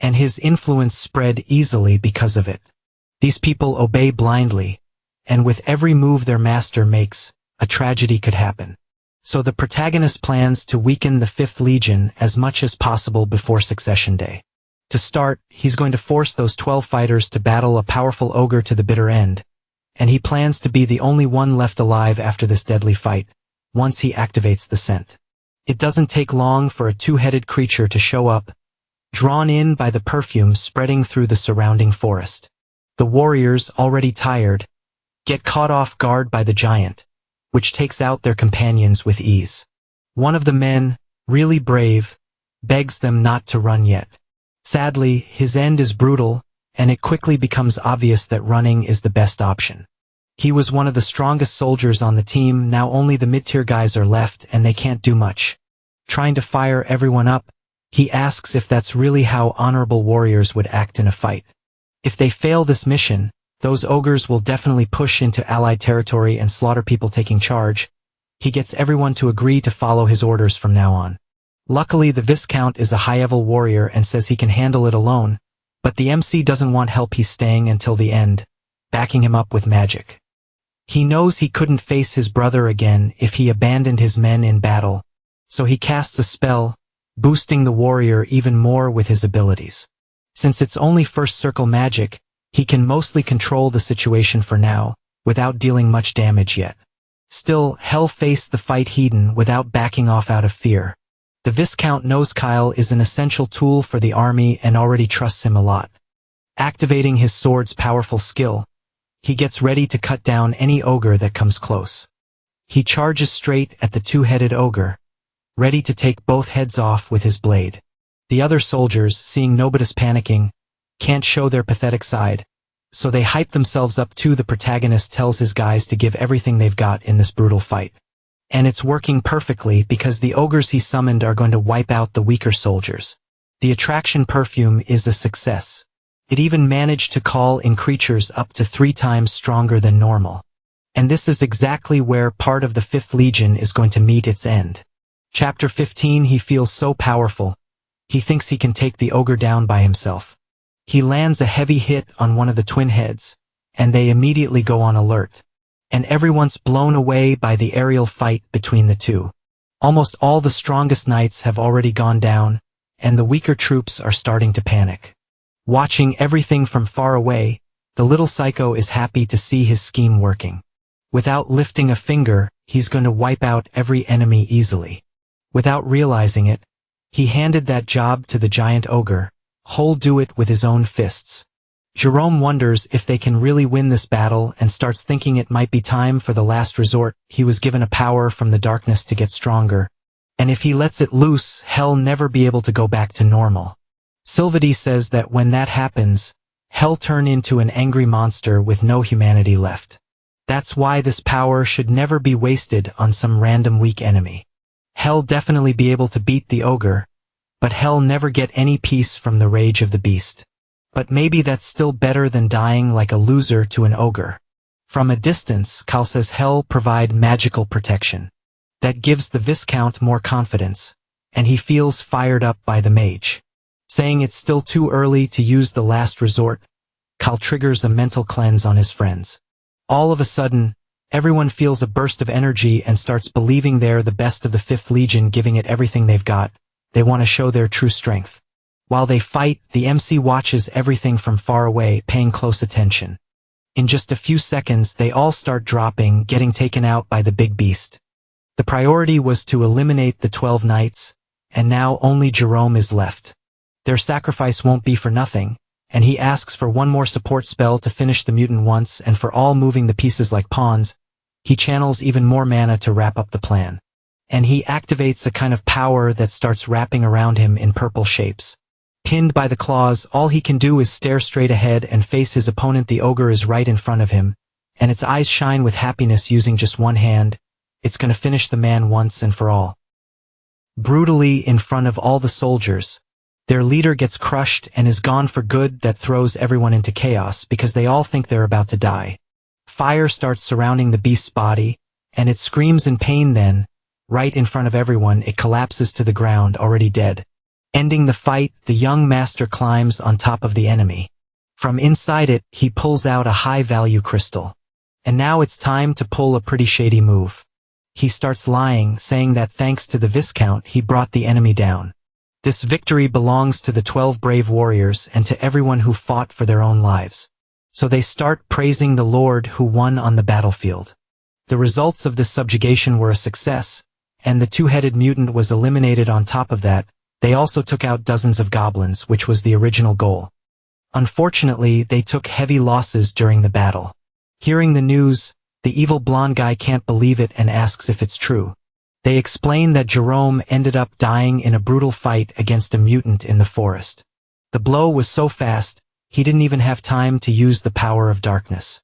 and his influence spread easily because of it. These people obey blindly, and with every move their master makes, a tragedy could happen. So the protagonist plans to weaken the 5th Legion as much as possible before Succession Day. To start, he's going to force those 12 fighters to battle a powerful ogre to the bitter end, and he plans to be the only one left alive after this deadly fight, once he activates the scent. It doesn't take long for a two-headed creature to show up, drawn in by the perfume spreading through the surrounding forest. The warriors, already tired, get caught off guard by the giant, which takes out their companions with ease. One of the men, really brave, begs them not to run yet. Sadly, his end is brutal, and it quickly becomes obvious that running is the best option. He was one of the strongest soldiers on the team, now only the mid-tier guys are left and they can't do much. Trying to fire everyone up, he asks if that's really how honorable warriors would act in a fight. If they fail this mission, those ogres will definitely push into allied territory and slaughter people taking charge. He gets everyone to agree to follow his orders from now on. Luckily, the Viscount is a high-level warrior and says he can handle it alone, but the MC doesn't want help. He's staying until the end, backing him up with magic. He knows he couldn't face his brother again if he abandoned his men in battle, so he casts a spell, boosting the warrior even more with his abilities. Since it's only first circle magic, he can mostly control the situation for now, without dealing much damage yet. Still, Hell faced the fight hidden without backing off out of fear. The Viscount knows Kyle is an essential tool for the army and already trusts him a lot. Activating his sword's powerful skill, he gets ready to cut down any ogre that comes close. He charges straight at the two-headed ogre, ready to take both heads off with his blade. The other soldiers, seeing nobody's panicking, can't show their pathetic side, so they hype themselves up too. The protagonist tells his guys to give everything they've got in this brutal fight. And it's working perfectly because the ogres he summoned are going to wipe out the weaker soldiers. The attraction perfume is a success. It even managed to call in creatures up to 3 times stronger than normal. And this is exactly where part of the 5th Legion is going to meet its end. Chapter 15. He feels so powerful. He thinks he can take the ogre down by himself. He lands a heavy hit on one of the twin heads, and they immediately go on alert. And everyone's blown away by the aerial fight between the two. Almost all the strongest knights have already gone down, and the weaker troops are starting to panic. Watching everything from far away, the little psycho is happy to see his scheme working. Without lifting a finger, he's going to wipe out every enemy easily. Without realizing it, he handed that job to the giant ogre, who'll do it with his own fists. Jerome wonders if they can really win this battle and starts thinking it might be time for the last resort. He was given a power from the darkness to get stronger, and if he lets it loose, Hell never be able to go back to normal. Sylvady says that when that happens, Hell turn into an angry monster with no humanity left. That's why this power should never be wasted on some random weak enemy. Hell definitely be able to beat the ogre, but Hell never get any peace from the rage of the beast. But maybe that's still better than dying like a loser to an ogre. From a distance, Kyle says Hell provide magical protection. That gives the Viscount more confidence, and he feels fired up by the mage. Saying it's still too early to use the last resort, Kyle triggers a mental cleanse on his friends. All of a sudden, everyone feels a burst of energy and starts believing they're the best of the 5th Legion, giving it everything they've got. They want to show their true strength. While they fight, the MC watches everything from far away, paying close attention. In just a few seconds, they all start dropping, getting taken out by the big beast. The priority was to eliminate the 12 knights, and now only Jerome is left. Their sacrifice won't be for nothing, and he asks for one more support spell to finish the mutant once and for all, moving the pieces like pawns. He channels even more mana to wrap up the plan. And he activates a kind of power that starts wrapping around him in purple shapes. Pinned by the claws, all he can do is stare straight ahead and face his opponent. The ogre is right in front of him, and its eyes shine with happiness. Using just one hand, it's going to finish the man once and for all. Brutally in front of all the soldiers, their leader gets crushed and is gone for good. That throws everyone into chaos because they all think they're about to die. Fire starts surrounding the beast's body, and it screams in pain. Then, right in front of everyone, it collapses to the ground, already dead. Ending the fight, the young master climbs on top of the enemy. From inside it, he pulls out a high-value crystal. And now it's time to pull a pretty shady move. He starts lying, saying that thanks to the Viscount, he brought the enemy down. This victory belongs to the 12 brave warriors and to everyone who fought for their own lives. So they start praising the Lord who won on the battlefield. The results of this subjugation were a success, and the two-headed mutant was eliminated. On top of that, They also took out dozens of goblins, which was the original goal. Unfortunately, they took heavy losses during the battle. Hearing the news, the evil blonde guy can't believe it and asks if it's true. They explain that Jerome ended up dying in a brutal fight against a mutant in the forest. The blow was so fast, he didn't even have time to use the power of darkness.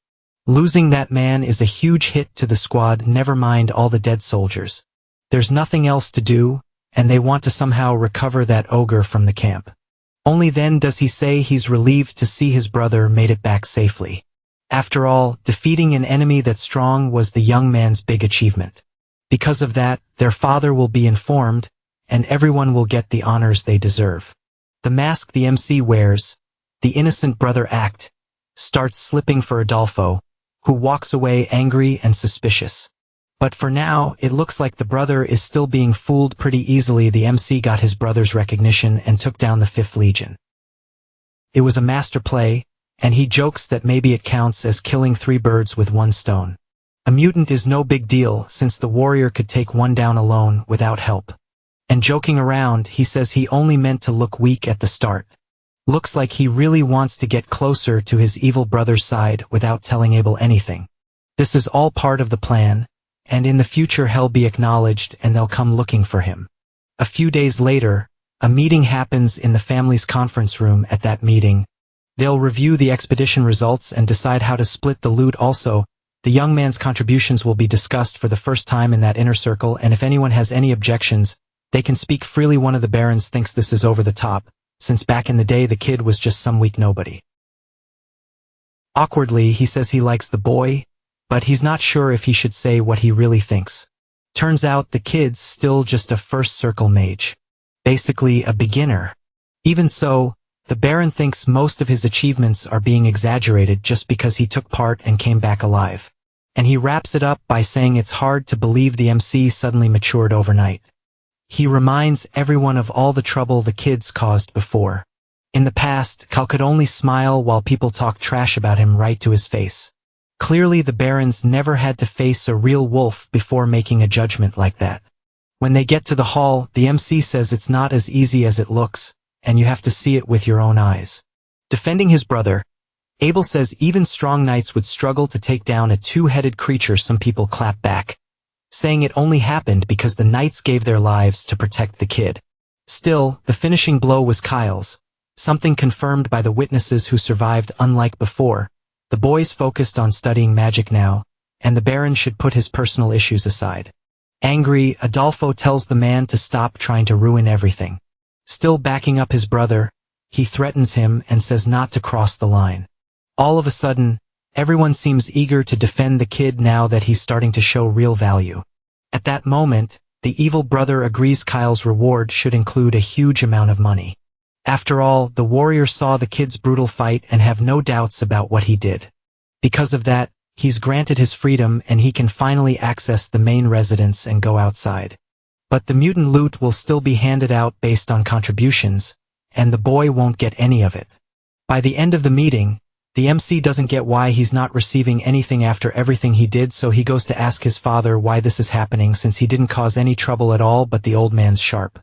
Losing that man is a huge hit to the squad, never mind all the dead soldiers. There's nothing else to do, and they want to somehow recover that ogre from the camp. Only then does he say he's relieved to see his brother made it back safely. After all, defeating an enemy that strong was the young man's big achievement. Because of that, their father will be informed, and everyone will get the honors they deserve. The mask the MC wears, the innocent brother act, starts slipping for Adolfo, who walks away angry and suspicious. But for now, it looks like the brother is still being fooled pretty easily. The MC got his brother's recognition and took down the 5th Legion. It was a master play, and he jokes that maybe it counts as killing 3 birds with 1 stone. A mutant is no big deal since the warrior could take 1 down alone without help. And joking around, he says he only meant to look weak at the start. Looks like he really wants to get closer to his evil brother's side without telling Abel anything. This is all part of the plan, and in the future he'll be acknowledged and they'll come looking for him. A few days later, a meeting happens in the family's conference room. At that meeting, they'll review the expedition results and decide how to split the loot. Also, the young man's contributions will be discussed for the first time in that inner circle, and if anyone has any objections, they can speak freely. One of the barons thinks this is over the top, since back in the day the kid was just some weak nobody. Awkwardly, he says he likes the boy, but he's not sure if he should say what he really thinks. Turns out the kid's still just a first circle mage. Basically a beginner. Even so, the baron thinks most of his achievements are being exaggerated just because he took part and came back alive. And he wraps it up by saying it's hard to believe the MC suddenly matured overnight. He reminds everyone of all the trouble the kids caused before. In the past, Cal could only smile while people talked trash about him right to his face. Clearly the barons never had to face a real wolf before making a judgment like that. When they get to the hall, the MC says it's not as easy as it looks, and you have to see it with your own eyes. Defending his brother, Abel says even strong knights would struggle to take down a 2-headed creature. Some people clap back, saying it only happened because the knights gave their lives to protect the kid. Still, the finishing blow was Kyle's, something confirmed by the witnesses who survived. Unlike before, the boys focused on studying magic now, and the baron should put his personal issues aside. Angry, Adolfo tells the man to stop trying to ruin everything. Still backing up his brother, he threatens him and says not to cross the line. All of a sudden, everyone seems eager to defend the kid now that he's starting to show real value. At that moment, the evil brother agrees Kyle's reward should include a huge amount of money. After all, the warrior saw the kid's brutal fight and have no doubts about what he did. Because of that, he's granted his freedom and he can finally access the main residence and go outside. But the mutant loot will still be handed out based on contributions, and the boy won't get any of it. By the end of the meeting, the MC doesn't get why he's not receiving anything after everything he did, so he goes to ask his father why this is happening since he didn't cause any trouble at all. But the old man's sharp.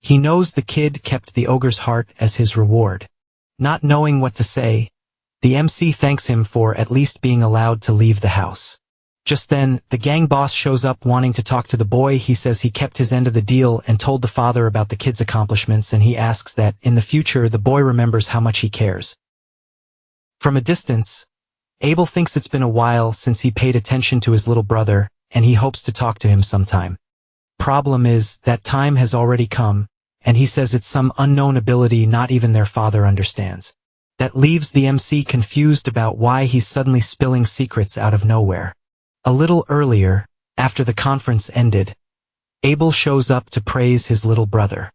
He knows the kid kept the ogre's heart as his reward. Not knowing what to say, the MC thanks him for at least being allowed to leave the house. Just then, the gang boss shows up wanting to talk to the boy. He says he kept his end of the deal and told the father about the kid's accomplishments, and he asks that, in the future, the boy remembers how much he cares. From a distance, Abel thinks it's been a while since he paid attention to his little brother, and he hopes to talk to him sometime. Problem is, that time has already come, and he says it's some unknown ability not even their father understands. That leaves the MC confused about why he's suddenly spilling secrets out of nowhere. A little earlier, after the conference ended, Abel shows up to praise his little brother.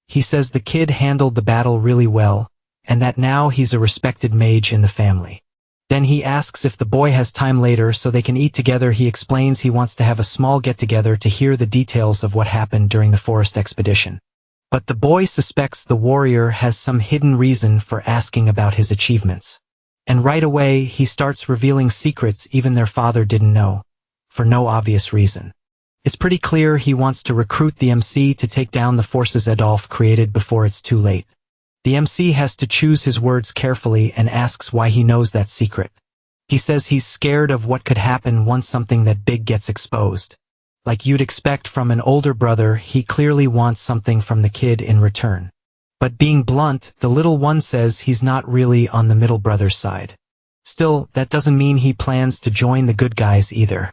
He says the kid handled the battle really well, and that now he's a respected mage in the family. Then he asks if the boy has time later so they can eat together. He explains he wants to have a small get-together to hear the details of what happened during the forest expedition. But the boy suspects the warrior has some hidden reason for asking about his achievements. And right away he starts revealing secrets even their father didn't know, for no obvious reason. It's pretty clear he wants to recruit the MC to take down the forces Adolf created before it's too late. The MC has to choose his words carefully and asks why he knows that secret. He says he's scared of what could happen once something that big gets exposed. Like you'd expect from an older brother, he clearly wants something from the kid in return. But being blunt, the little one says he's not really on the middle brother's side. Still, that doesn't mean he plans to join the good guys either.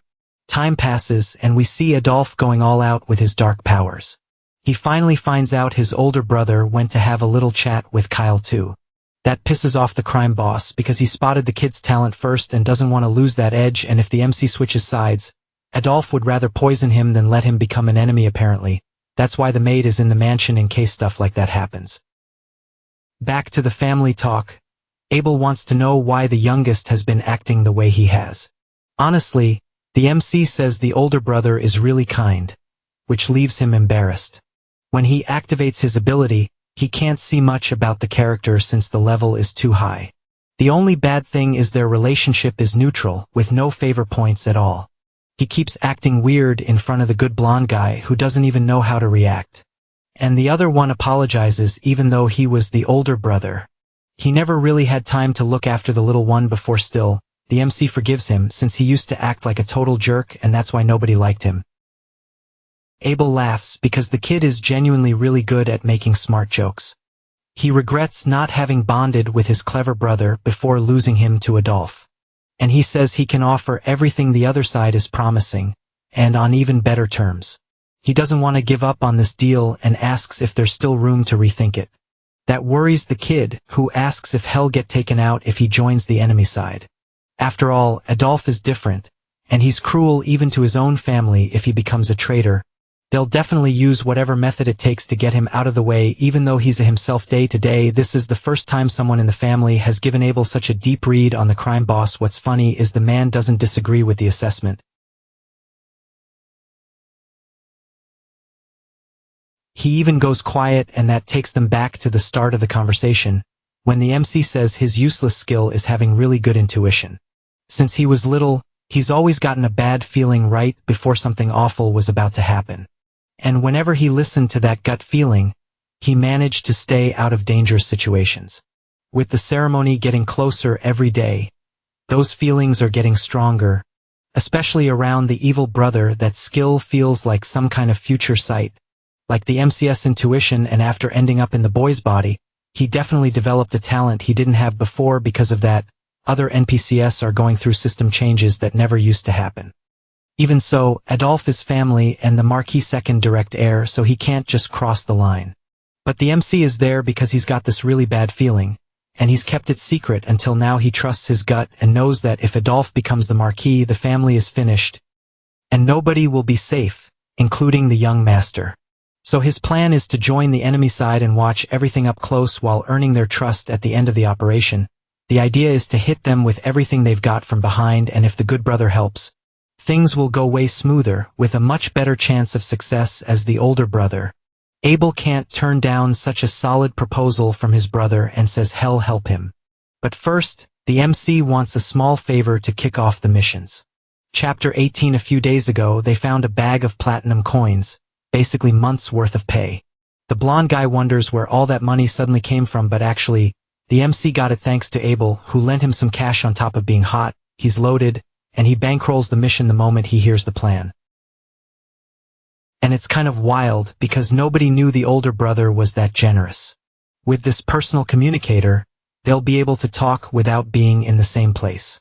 Time passes, and we see Adolf going all out with his dark powers. He finally finds out his older brother went to have a little chat with Kyle too. That pisses off the crime boss because he spotted the kid's talent first and doesn't want to lose that edge, and if the MC switches sides, Adolf would rather poison him than let him become an enemy apparently. That's why the maid is in the mansion in case stuff like that happens. Back to the family talk. Abel wants to know why the youngest has been acting the way he has. Honestly, the MC says the older brother is really kind, which leaves him embarrassed. When he activates his ability, he can't see much about the character since the level is too high. The only bad thing is their relationship is neutral, with no favor points at all. He keeps acting weird in front of the good blonde guy who doesn't even know how to react. And the other one apologizes even though he was the older brother. He never really had time to look after the little one before. Still, the MC forgives him since he used to act like a total jerk and that's why nobody liked him. Abel laughs because the kid is genuinely really good at making smart jokes. He regrets not having bonded with his clever brother before losing him to Adolf. And he says he can offer everything the other side is promising, and on even better terms. He doesn't want to give up on this deal and asks if there's still room to rethink it. That worries the kid, who asks if he'll get taken out if he joins the enemy side. After all, Adolf is different, and he's cruel even to his own family if he becomes a traitor. They'll definitely use whatever method it takes to get him out of the way even though he's a himself day to day. This is the first time someone in the family has given Abel such a deep read on the crime boss. What's funny is the man doesn't disagree with the assessment. He even goes quiet, and that takes them back to the start of the conversation, when the MC says his useless skill is having really good intuition. Since he was little, he's always gotten a bad feeling right before something awful was about to happen. And whenever he listened to that gut feeling, he managed to stay out of dangerous situations. With the ceremony getting closer every day, those feelings are getting stronger, especially around the evil brother. That skill feels like some kind of future sight, like the MC's intuition, and after ending up in the boy's body, he definitely developed a talent he didn't have before. Because of that, other NPCs are going through system changes that never used to happen. Even so, Adolf is family and the Marquis second direct heir, so he can't just cross the line. But the MC is there because he's got this really bad feeling, and he's kept it secret until now. He trusts his gut and knows that if Adolf becomes the Marquis, the family is finished, and nobody will be safe, including the young master. So his plan is to join the enemy side and watch everything up close while earning their trust at the end of the operation. The idea is to hit them with everything they've got from behind, and if the good brother helps, things will go way smoother, with a much better chance of success as the older brother. Abel can't turn down such a solid proposal from his brother and says hell help him. But first, the MC wants a small favor to kick off the missions. Chapter 18. A few days ago, they found a bag of platinum coins, basically months' worth of pay. The blonde guy wonders where all that money suddenly came from, but actually, the MC got it thanks to Abel, who lent him some cash on top of being hot. He's loaded, and he bankrolls the mission the moment he hears the plan. And it's kind of wild because nobody knew the older brother was that generous. With this personal communicator, they'll be able to talk without being in the same place.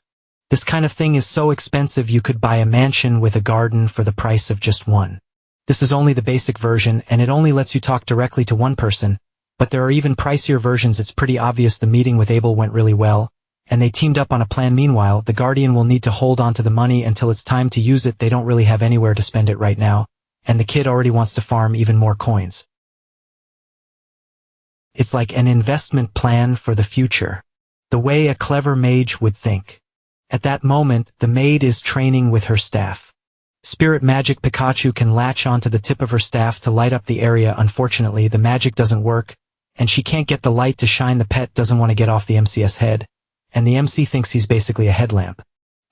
This kind of thing is so expensive you could buy a mansion with a garden for the price of just one. This is only the basic version, and it only lets you talk directly to one person, but there are even pricier versions. It's pretty obvious the meeting with Abel went really well, and they teamed up on a plan. Meanwhile, the Guardian will need to hold on to the money until it's time to use it. They don't really have anywhere to spend it right now, and the kid already wants to farm even more coins. It's like an investment plan for the future, the way a clever mage would think. At that moment, the maid is training with her staff. Spirit magic Pikachu can latch onto the tip of her staff to light up the area. Unfortunately, the magic doesn't work, and she can't get the light to shine. The pet doesn't want to get off the MC's head, and the MC thinks he's basically a headlamp.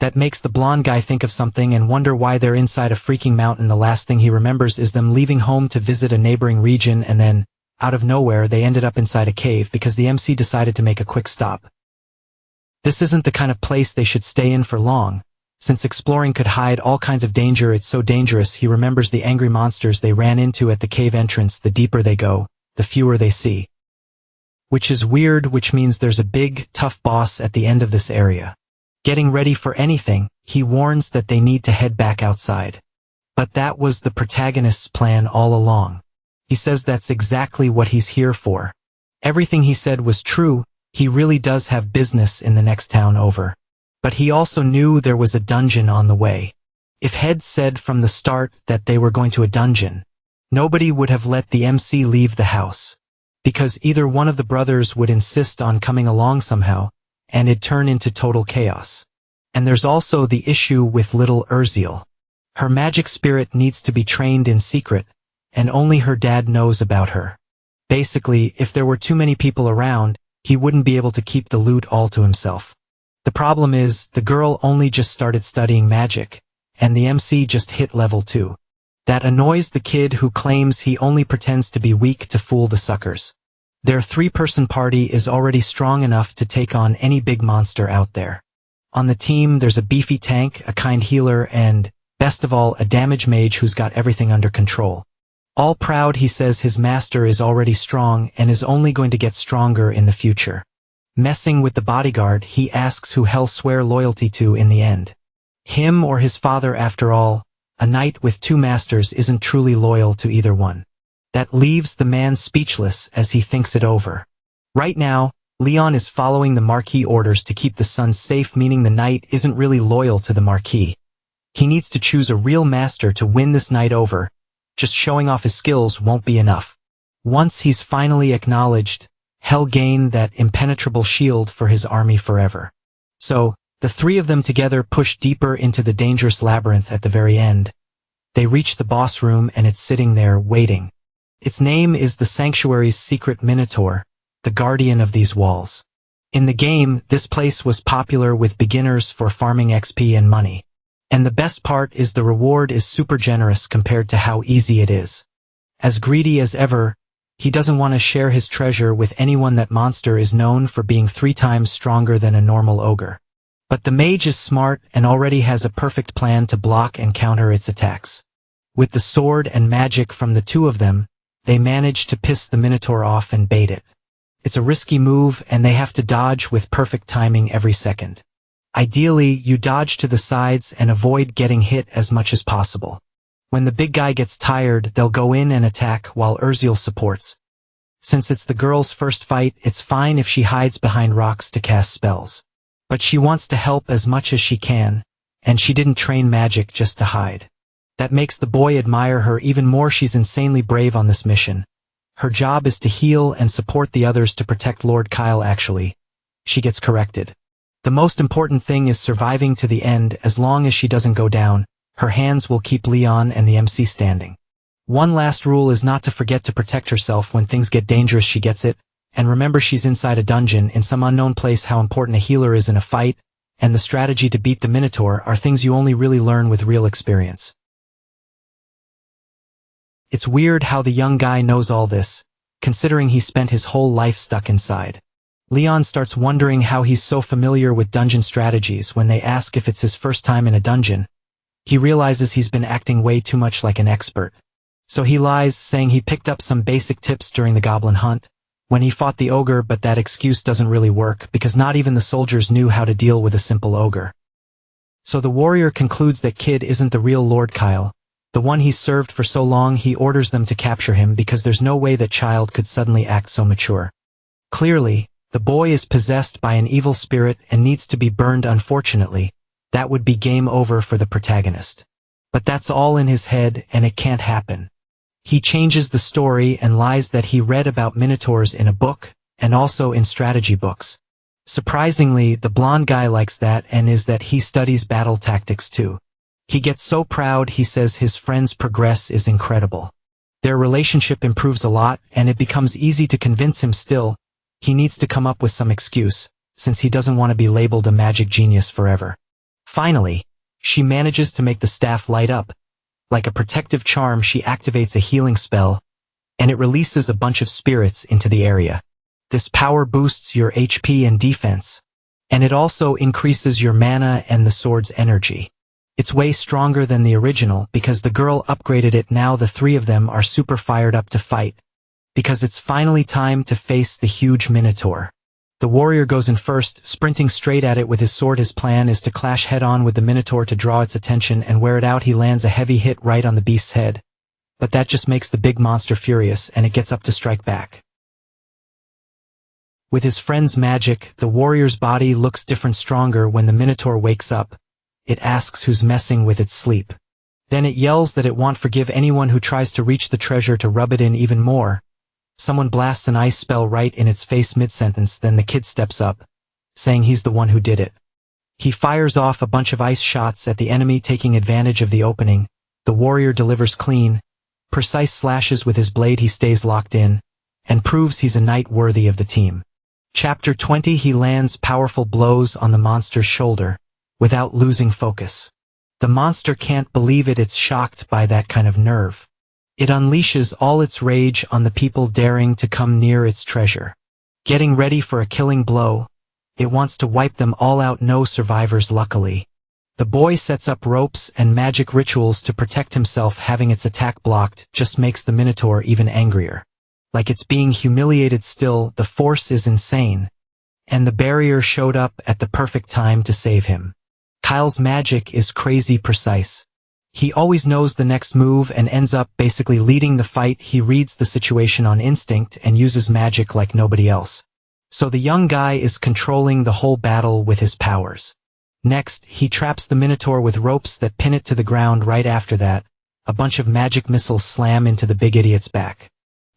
That makes the blonde guy think of something and wonder why they're inside a freaking mountain. The last thing he remembers is them leaving home to visit a neighboring region, and then, out of nowhere, they ended up inside a cave because the MC decided to make a quick stop. This isn't the kind of place they should stay in for long. Since exploring could hide all kinds of danger, it's so dangerous. He remembers the angry monsters they ran into at the cave entrance. The deeper they go, the fewer they see. Which is weird, which means there's a big, tough boss at the end of this area. Getting ready for anything, he warns that they need to head back outside. But that was the protagonist's plan all along. He says that's exactly what he's here for. Everything he said was true. He really does have business in the next town over. But he also knew there was a dungeon on the way. If Head said from the start that they were going to a dungeon, nobody would have let the MC leave the house. Because either one of the brothers would insist on coming along somehow, and it'd turn into total chaos. And there's also the issue with little Urziel. Her magic spirit needs to be trained in secret, and only her dad knows about her. Basically, if there were too many people around, he wouldn't be able to keep the loot all to himself. The problem is, the girl only just started studying magic, and the MC just hit level 2. That annoys the kid who claims he only pretends to be weak to fool the suckers. Their 3-person party is already strong enough to take on any big monster out there. On the team, there's a beefy tank, a kind healer, and, best of all, a damage mage who's got everything under control. All proud, he says his master is already strong and is only going to get stronger in the future. Messing with the bodyguard, he asks who he'll swear loyalty to in the end. Him or his father. After all, a knight with 2 masters isn't truly loyal to either one. That leaves the man speechless as he thinks it over. Right now, Leon is following the Marquis orders to keep the sons safe, meaning the knight isn't really loyal to the Marquis. He needs to choose a real master to win this knight over. Just showing off his skills won't be enough. Once he's finally acknowledged, he'll gain that impenetrable shield for his army forever. So, the 3 of them together push deeper into the dangerous labyrinth. At the very end, they reach the boss room and it's sitting there waiting. Its name is the Sanctuary's secret Minotaur, the guardian of these walls. In the game, this place was popular with beginners for farming XP and money. And the best part is the reward is super generous compared to how easy it is. As greedy as ever, he doesn't want to share his treasure with anyone. That monster is known for being 3 times stronger than a normal ogre. But the mage is smart and already has a perfect plan to block and counter its attacks. With the sword and magic from the 2 of them, they manage to piss the Minotaur off and bait it. It's a risky move and they have to dodge with perfect timing every second. Ideally, you dodge to the sides and avoid getting hit as much as possible. When the big guy gets tired, they'll go in and attack while Urziel supports. Since it's the girl's first fight, it's fine if she hides behind rocks to cast spells. But she wants to help as much as she can, and she didn't train magic just to hide. That makes the boy admire her even more. She's insanely brave on this mission. Her job is to heal and support the others to protect Lord Kyle. Actually, she gets corrected. The most important thing is surviving to the end. As long as she doesn't go down, her hands will keep Leon and the MC standing. One last rule is not to forget to protect herself when things get dangerous. She gets it. And remember, she's inside a dungeon in some unknown place. How important a healer is in a fight, and the strategy to beat the Minotaur are things you only really learn with real experience. It's weird how the young guy knows all this, considering he spent his whole life stuck inside. Leon starts wondering how he's so familiar with dungeon strategies. When they ask if it's his first time in a dungeon, he realizes he's been acting way too much like an expert. So he lies, saying he picked up some basic tips during the goblin hunt, when he fought the ogre, but that excuse doesn't really work because not even the soldiers knew how to deal with a simple ogre. So the warrior concludes that kid isn't the real Lord Kyle, the one he's served for so long. He orders them to capture him because there's no way that child could suddenly act so mature. Clearly, the boy is possessed by an evil spirit and needs to be burned. Unfortunately, that would be game over for the protagonist. But that's all in his head and it can't happen. He changes the story and lies that he read about minotaurs in a book and also in strategy books. Surprisingly, the blonde guy likes that and is that he studies battle tactics too. He gets so proud he says his friend's progress is incredible. Their relationship improves a lot and it becomes easy to convince him. Still, he needs to come up with some excuse, since he doesn't want to be labeled a magic genius forever. Finally, she manages to make the staff light up. Like a protective charm, she activates a healing spell, and it releases a bunch of spirits into the area. This power boosts your HP and defense, and it also increases your mana and the sword's energy. It's way stronger than the original because the girl upgraded it. Now the three of them are super fired up to fight, because it's finally time to face the huge Minotaur. The warrior goes in first, sprinting straight at it with his sword. His plan is to clash head-on with the Minotaur to draw its attention and wear it out. He lands a heavy hit right on the beast's head, but that just makes the big monster furious and it gets up to strike back. With his friend's magic, the warrior's body looks different, stronger. When the Minotaur wakes up, it asks who's messing with its sleep. Then it yells that it won't forgive anyone who tries to reach the treasure. To rub it in even more, someone blasts an ice spell right in its face mid-sentence. Then the kid steps up, saying he's the one who did it. He fires off a bunch of ice shots at the enemy, taking advantage of the opening. The warrior delivers clean, precise slashes with his blade. He stays locked in, and proves he's a knight worthy of the team. Chapter 20. He lands powerful blows on the monster's shoulder, without losing focus. The monster can't believe it. It's shocked by that kind of nerve. It unleashes all its rage on the people daring to come near its treasure. Getting ready for a killing blow, it wants to wipe them all out. No survivors, luckily. The boy sets up ropes and magic rituals to protect himself. Having its attack blocked just makes the Minotaur even angrier. Like it's being humiliated. Still, the force is insane, and the barrier showed up at the perfect time to save him. Kyle's magic is crazy precise. He always knows the next move and ends up basically leading the fight. He reads the situation on instinct and uses magic like nobody else. So the young guy is controlling the whole battle with his powers. Next, he traps the Minotaur with ropes that pin it to the ground. Right after that, a bunch of magic missiles slam into the big idiot's back.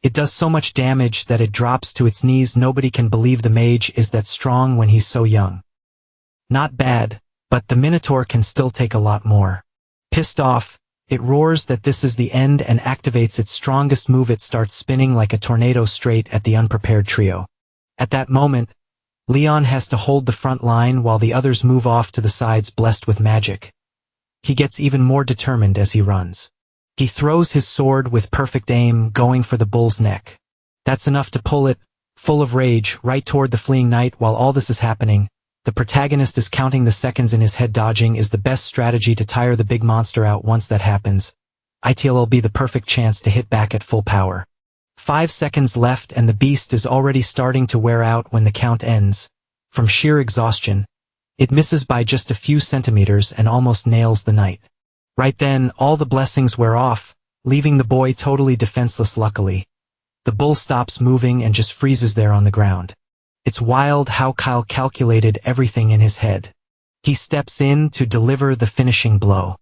It does so much damage that it drops to its knees. Nobody can believe the mage is that strong when he's so young. Not bad, but the Minotaur can still take a lot more. Pissed off, it roars that this is the end and activates its strongest move. It starts spinning like a tornado straight at the unprepared trio. At that moment, Leon has to hold the front line while the others move off to the sides, blessed with magic. He gets even more determined as he runs. He throws his sword with perfect aim, going for the bull's neck. That's enough to pull it, full of rage, right toward the fleeing knight. While all this is happening, the protagonist is counting the seconds in his head. Dodging is the best strategy to tire the big monster out. Once that happens, it'll be the perfect chance to hit back at full power. 5 seconds left and the beast is already starting to wear out. When the count ends, from sheer exhaustion, it misses by just a few centimeters and almost nails the knight. Right then, all the blessings wear off, leaving the boy totally defenseless. Luckily, the bull stops moving and just freezes there on the ground. It's wild how Kyle calculated everything in his head. He steps in to deliver the finishing blow.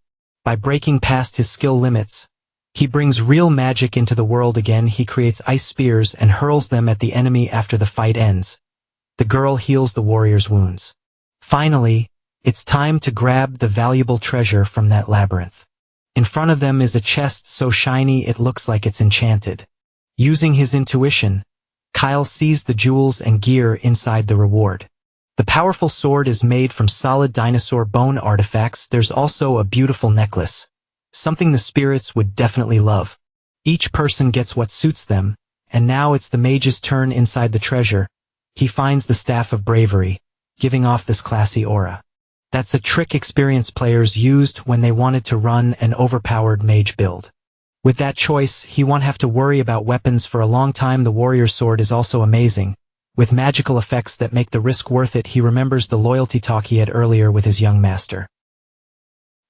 By breaking past his skill limits, he brings real magic into the world again. He creates ice spears and hurls them at the enemy. After the fight ends, the girl heals the warrior's wounds. Finally, it's time to grab the valuable treasure from that labyrinth. In front of them is a chest so shiny it looks like it's enchanted. Using his intuition, Kyle sees the jewels and gear inside the reward. The powerful sword is made from solid dinosaur bone artifacts. There's also a beautiful necklace, something the spirits would definitely love. Each person gets what suits them, and now it's the mage's turn. Inside the treasure, he finds the Staff of Bravery, giving off this classy aura. That's a trick experienced players used when they wanted to run an overpowered mage build. With that choice, he won't have to worry about weapons for a long time. The warrior's sword is also amazing, with magical effects that make the risk worth it. He remembers the loyalty talk he had earlier with his young master.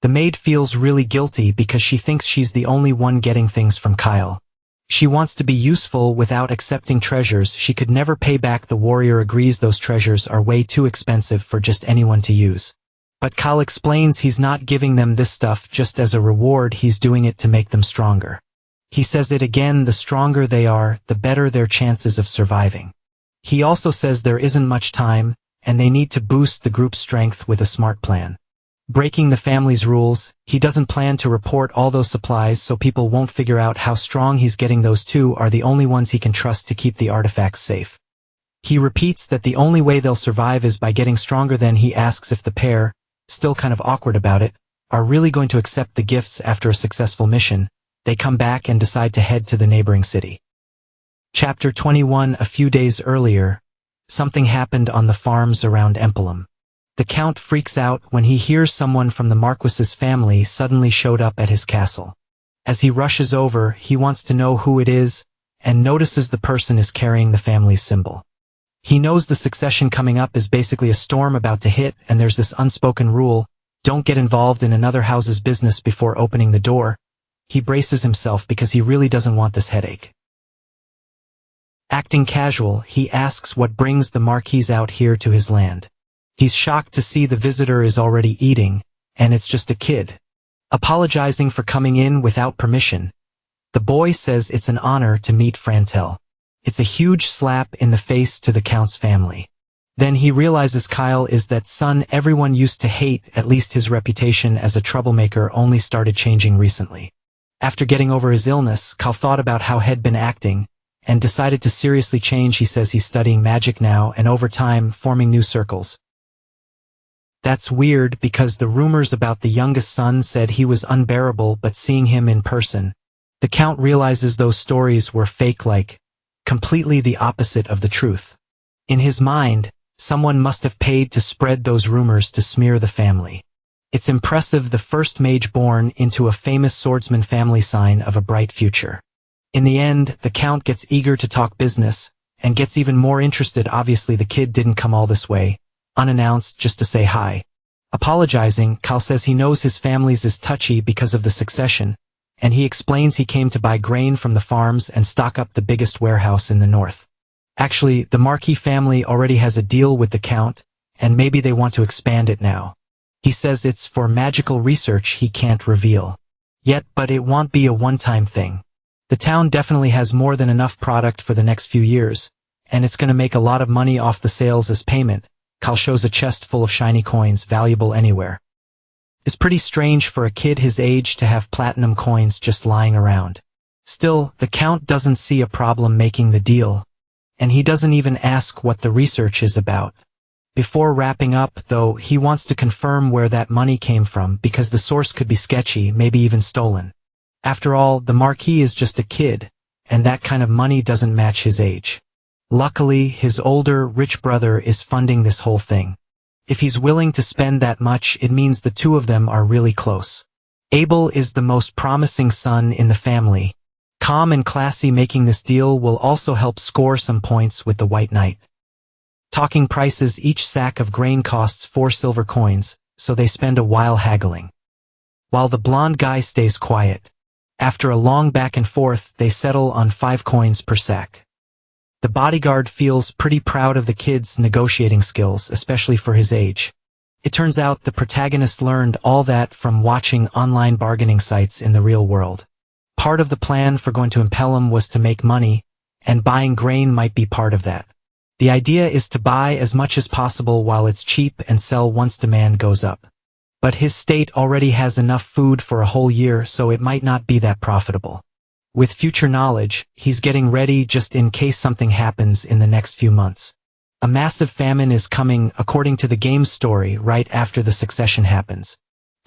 The maid feels really guilty because she thinks she's the only one getting things from Kyle. She wants to be useful without accepting treasures she could never pay back. The warrior agrees those treasures are way too expensive for just anyone to use. But Kyle explains he's not giving them this stuff just as a reward. He's doing it to make them stronger. He says it again, the stronger they are, the better their chances of surviving. He also says there isn't much time, and they need to boost the group's strength with a smart plan. Breaking the family's rules, he doesn't plan to report all those supplies so people won't figure out how strong he's getting. Those two are the only ones he can trust to keep the artifacts safe. He repeats that the only way they'll survive is by getting stronger. Then he asks if the pair, still kind of awkward about it, are really going to accept the gifts after a successful mission. They come back and decide to head to the neighboring city. Chapter 21. A few days earlier, something happened on the farms around Empolum. The Count freaks out when he hears someone from the Marquis's family suddenly showed up at his castle. As he rushes over, he wants to know who it is, and notices the person is carrying the family's symbol. He knows the succession coming up is basically a storm about to hit, and there's this unspoken rule: don't get involved in another house's business before opening the door. He braces himself because he really doesn't want this headache. Acting casual, he asks what brings the Marquis out here to his land. He's shocked to see the visitor is already eating, and it's just a kid. Apologizing for coming in without permission, the boy says it's an honor to meet Frantel. It's a huge slap in the face to the Count's family. Then he realizes Kyle is that son everyone used to hate. At least his reputation as a troublemaker only started changing recently. After getting over his illness, Kyle thought about how he'd been acting, and decided to seriously change. He says he's studying magic now and over time forming new circles. That's weird because the rumors about the youngest son said he was unbearable, but seeing him in person, the Count realizes those stories were fake, like completely the opposite of the truth. In his mind, someone must have paid to spread those rumors to smear the family. It's impressive, the first mage born into a famous swordsman family, sign of a bright future. In the end, the Count gets eager to talk business, and gets even more interested. Obviously the kid didn't come all this way, unannounced, just to say hi. Apologizing, Kyle says he knows his family's is touchy because of the succession, and he explains he came to buy grain from the farms and stock up the biggest warehouse in the north. Actually, the Marquis family already has a deal with the Count, and maybe they want to expand it now. He says it's for magical research he can't reveal yet, but it won't be a one-time thing. The town definitely has more than enough product for the next few years, and it's going to make a lot of money off the sales as payment. Kyle shows a chest full of shiny coins, valuable anywhere. It's pretty strange for a kid his age to have platinum coins just lying around. Still, the Count doesn't see a problem making the deal, and he doesn't even ask what the research is about. Before wrapping up, though, he wants to confirm where that money came from because the source could be sketchy, maybe even stolen. After all, the Marquis is just a kid, and that kind of money doesn't match his age. Luckily, his older, rich brother is funding this whole thing. If he's willing to spend that much, it means the two of them are really close. Abel is the most promising son in the family. Calm and classy, making this deal will also help score some points with the White Knight. Talking prices, each sack of grain costs 4 silver coins, so they spend a while haggling. While the blonde guy stays quiet. After a long back and forth, they settle on 5 coins per sack. The bodyguard feels pretty proud of the kid's negotiating skills, especially for his age. It turns out the protagonist learned all that from watching online bargaining sites in the real world. Part of the plan for going to Empellum was to make money, and buying grain might be part of that. The idea is to buy as much as possible while it's cheap and sell once demand goes up. But his state already has enough food for a whole year, so it might not be that profitable. With future knowledge, he's getting ready just in case something happens in the next few months. A massive famine is coming, according to the game's story, right after the succession happens.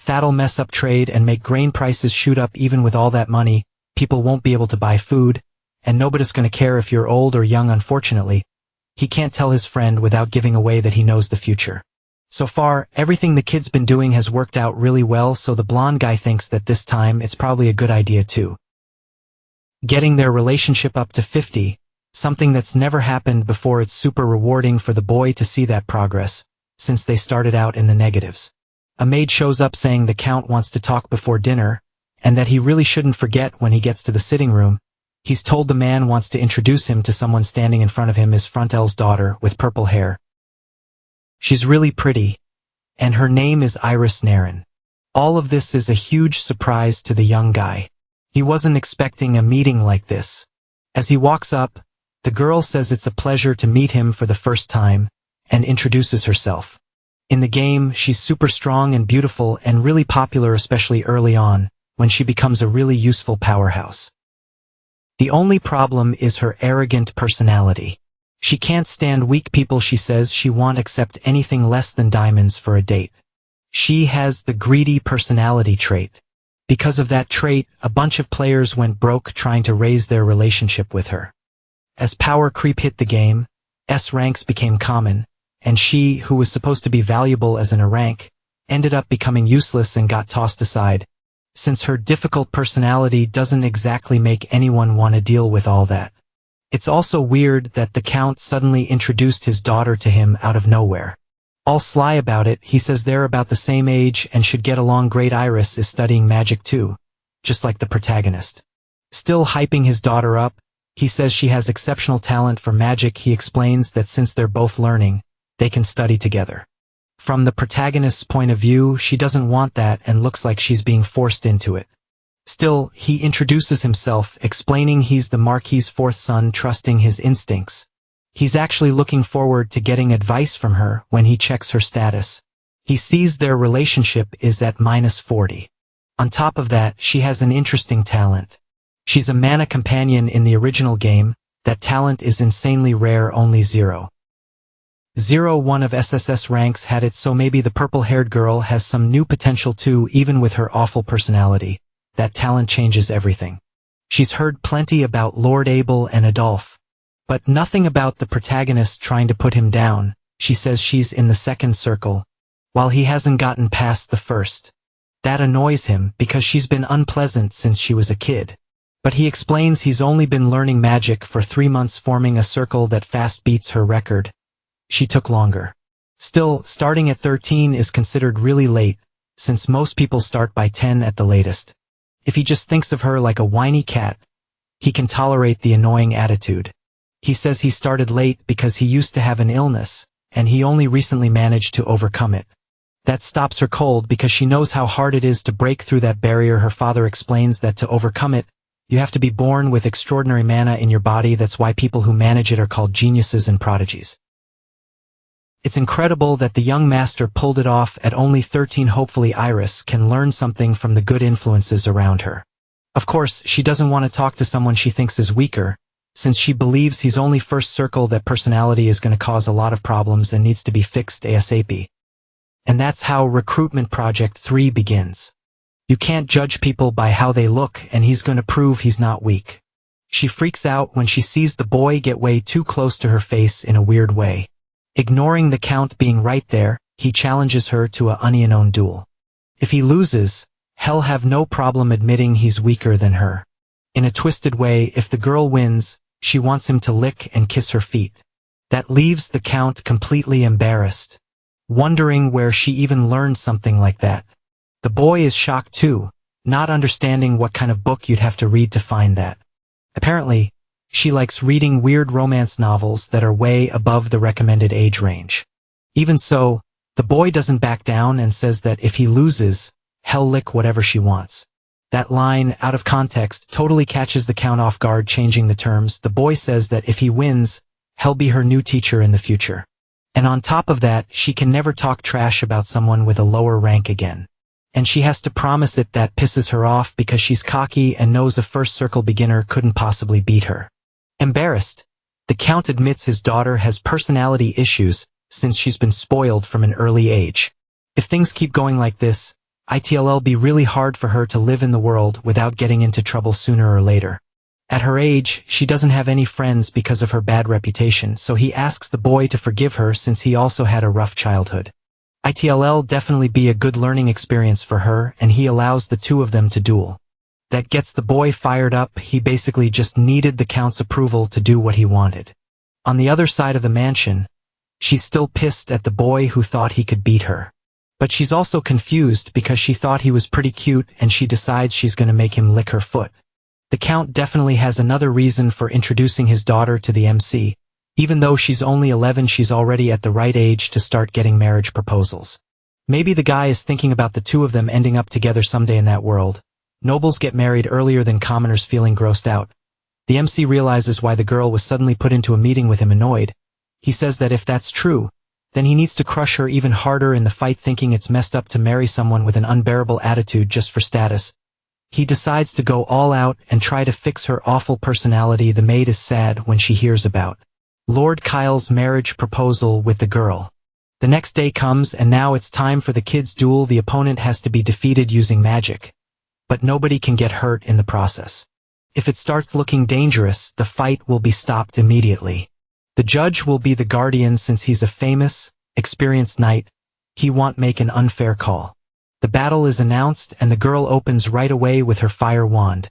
That'll mess up trade and make grain prices shoot up. Even with all that money, people won't be able to buy food, and nobody's going to care if you're old or young. Unfortunately, he can't tell his friend without giving away that he knows the future. So far, everything the kid's been doing has worked out really well, so the blonde guy thinks that this time it's probably a good idea too. Getting their relationship up to 50, something that's never happened before. It's super rewarding for the boy to see that progress, since they started out in the negatives. A maid shows up saying the Count wants to talk before dinner, and that he really shouldn't forget when he gets to the sitting room. He's told the man wants to introduce him to someone. Standing in front of him is Frontel's daughter with purple hair. She's really pretty, and her name is Iris Naren. All of this is a huge surprise to the young guy. He wasn't expecting a meeting like this. As he walks up, the girl says it's a pleasure to meet him for the first time, and introduces herself. In the game, she's super strong and beautiful and really popular, especially early on, when she becomes a really useful powerhouse. The only problem is her arrogant personality. She can't stand weak people. She says she won't accept anything less than diamonds for a date. She has the greedy personality trait. Because of that trait, a bunch of players went broke trying to raise their relationship with her. As power creep hit the game, S ranks became common, and she, who was supposed to be valuable as an A rank, ended up becoming useless and got tossed aside, since her difficult personality doesn't exactly make anyone want to deal with all that. It's also weird that the Count suddenly introduced his daughter to him out of nowhere. All sly about it, he says they're about the same age and should get along great. Iris is studying magic too, just like the protagonist. Still hyping his daughter up, he says she has exceptional talent for magic. He explains that since they're both learning, they can study together. From the protagonist's point of view, she doesn't want that and looks like she's being forced into it. Still, he introduces himself, explaining he's the Marquis's fourth son, trusting his instincts. He's actually looking forward to getting advice from her when he checks her status. He sees their relationship is at -40. On top of that, she has an interesting talent. She's a mana companion in the original game. That talent is insanely rare, only 0.01 of SSS ranks had it, so maybe the purple-haired girl has some new potential too. Even with her awful personality, that talent changes everything. She's heard plenty about Lord Abel and Adolphe, but nothing about the protagonist trying to put him down. She says she's in the second circle, while he hasn't gotten past the first. That annoys him because she's been unpleasant since she was a kid. But he explains he's only been learning magic for 3 months, forming a circle that fast beats her record. She took longer. Still, starting at 13 is considered really late, since most people start by 10 at the latest. If he just thinks of her like a whiny cat, he can tolerate the annoying attitude. He says he started late because he used to have an illness, and he only recently managed to overcome it. That stops her cold because she knows how hard it is to break through that barrier. Her father explains that to overcome it, you have to be born with extraordinary mana in your body. That's why people who manage it are called geniuses and prodigies. It's incredible that the young master pulled it off at only 13. Hopefully Iris can learn something from the good influences around her. Of course, she doesn't want to talk to someone she thinks is weaker, since she believes he's only first circle. That personality is going to cause a lot of problems and needs to be fixed ASAP. And that's how Recruitment Project 3 begins. You can't judge people by how they look, and he's going to prove he's not weak. She freaks out when she sees the boy get way too close to her face in a weird way. Ignoring the Count being right there, he challenges her to a unknown duel. If he loses, he'll have no problem admitting he's weaker than her. In a twisted way, if the girl wins, she wants him to lick and kiss her feet. That leaves the Count completely embarrassed, wondering where she even learned something like that. The boy is shocked too, not understanding what kind of book you'd have to read to find that. Apparently, she likes reading weird romance novels that are way above the recommended age range. Even so, the boy doesn't back down and says that if he loses, he'll lick whatever she wants. That line, out of context, totally catches the Count off guard, changing the terms. The boy says that if he wins, he'll be her new teacher in the future. And on top of that, she can never talk trash about someone with a lower rank again. And she has to promise it. That pisses her off because she's cocky and knows a first circle beginner couldn't possibly beat her. Embarrassed, the Count admits his daughter has personality issues since she's been spoiled from an early age. If things keep going like this, it'll be really hard for her to live in the world without getting into trouble sooner or later. At her age, she doesn't have any friends because of her bad reputation, so he asks the boy to forgive her since he also had a rough childhood. It'll definitely be a good learning experience for her, and he allows the two of them to duel. That gets the boy fired up. He basically just needed the Count's approval to do what he wanted. On the other side of the mansion, she's still pissed at the boy who thought he could beat her. But she's also confused because she thought he was pretty cute, and she decides she's going to make him lick her foot. The Count definitely has another reason for introducing his daughter to the MC. Even though she's only 11, she's already at the right age to start getting marriage proposals. Maybe the guy is thinking about the two of them ending up together someday in that world. Nobles get married earlier than commoners. Feeling grossed out, the MC realizes why the girl was suddenly put into a meeting with him. Annoyed, he says that if that's true, then he needs to crush her even harder in the fight. Thinking it's messed up to marry someone with an unbearable attitude just for status, he decides to go all out and try to fix her awful personality. The maid is sad when she hears about Lord Kyle's marriage proposal with the girl. The next day comes and now it's time for the kids' duel. The opponent has to be defeated using magic, but nobody can get hurt in the process. If it starts looking dangerous, the fight will be stopped immediately. The judge will be the guardian since he's a famous, experienced knight. He won't make an unfair call. The battle is announced and the girl opens right away with her fire wand,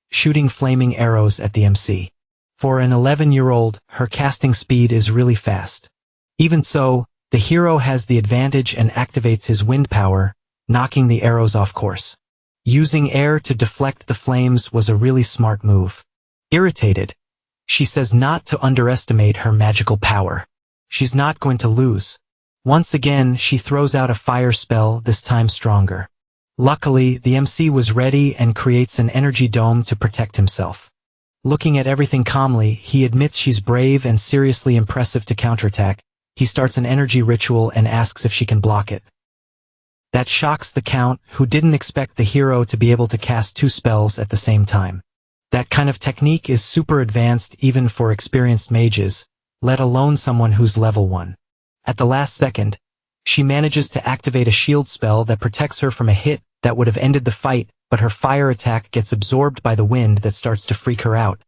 shooting flaming arrows at the MC. For an 11-year-old, her casting speed is really fast. Even so, the hero has the advantage and activates his wind power, knocking the arrows off course. Using air to deflect the flames was a really smart move. Irritated, she says not to underestimate her magical power. She's not going to lose. Once again, she throws out a fire spell, this time stronger. Luckily, the MC was ready and creates an energy dome to protect himself. Looking at everything calmly, he admits she's brave and seriously impressive to counterattack. He starts an energy ritual and asks if she can block it. That shocks the Count, who didn't expect the hero to be able to cast 2 spells at the same time. That kind of technique is super advanced even for experienced mages, let alone someone who's level 1. At the last second, she manages to activate a shield spell that protects her from a hit that would have ended the fight, but her fire attack gets absorbed by the wind that starts to freak her out,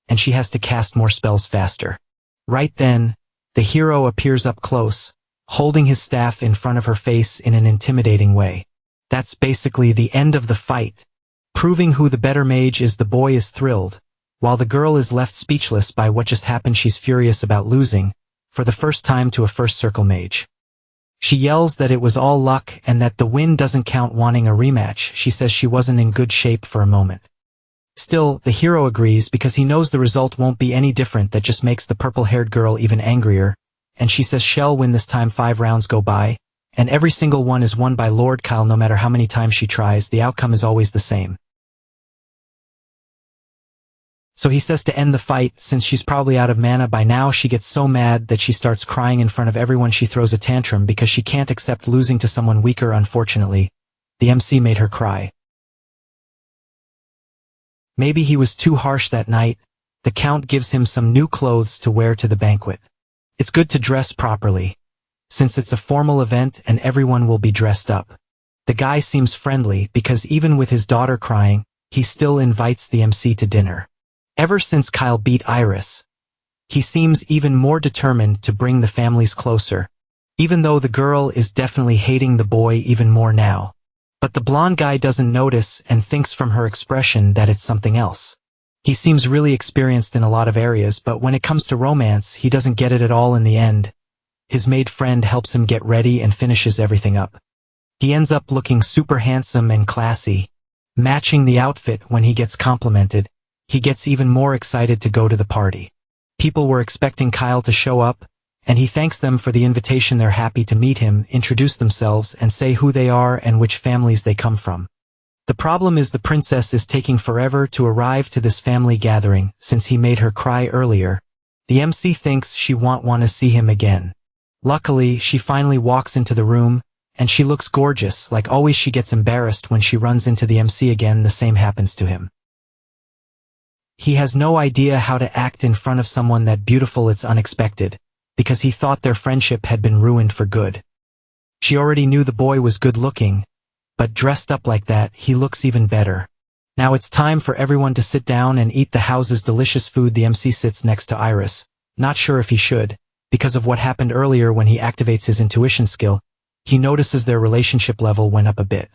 and she has to cast more spells faster. Right then, the hero appears up close, holding his staff in front of her face in an intimidating way. That's basically the end of the fight. Proving who the better mage is, the boy is thrilled, while the girl is left speechless by what just happened. She's furious about losing, for the first time to a first circle mage. She yells that it was all luck and that the win doesn't count. Wanting a rematch, she says she wasn't in good shape for a moment. Still, the hero agrees because he knows the result won't be any different. That just makes the purple-haired girl even angrier, and she says she'll win this time. 5 rounds go by, and every single one is won by Lord Kyle. No matter how many times she tries, the outcome is always the same. So he says to end the fight, since she's probably out of mana by now. She gets so mad that she starts crying in front of everyone. She throws a tantrum because she can't accept losing to someone weaker. Unfortunately, the MC made her cry. Maybe he was too harsh that night. The Count gives him some new clothes to wear to the banquet. It's good to dress properly, since it's a formal event and everyone will be dressed up. The guy seems friendly because even with his daughter crying, he still invites the MC to dinner. Ever since Kyle beat Iris, he seems even more determined to bring the families closer, even though the girl is definitely hating the boy even more now. But the blonde guy doesn't notice and thinks from her expression that it's something else. He seems really experienced in a lot of areas, but when it comes to romance, he doesn't get it at all in the end. His maid friend helps him get ready and finishes everything up. He ends up looking super handsome and classy, matching the outfit. When he gets complimented, he gets even more excited to go to the party. People were expecting Kyle to show up, and he thanks them for the invitation. They're happy to meet him, introduce themselves, and say who they are and which families they come from. The problem is the princess is taking forever to arrive to this family gathering. Since he made her cry earlier, the MC thinks she won't want to see him again. Luckily, she finally walks into the room, and she looks gorgeous. Like always, she gets embarrassed when she runs into the MC again. The same happens to him. He has no idea how to act in front of someone that beautiful. It's unexpected, because he thought their friendship had been ruined for good. She already knew the boy was good looking, but dressed up like that, he looks even better. Now it's time for everyone to sit down and eat the house's delicious food. The MC sits next to Iris, not sure if he should, because of what happened earlier. When he activates his intuition skill, he notices their relationship level went up a bit.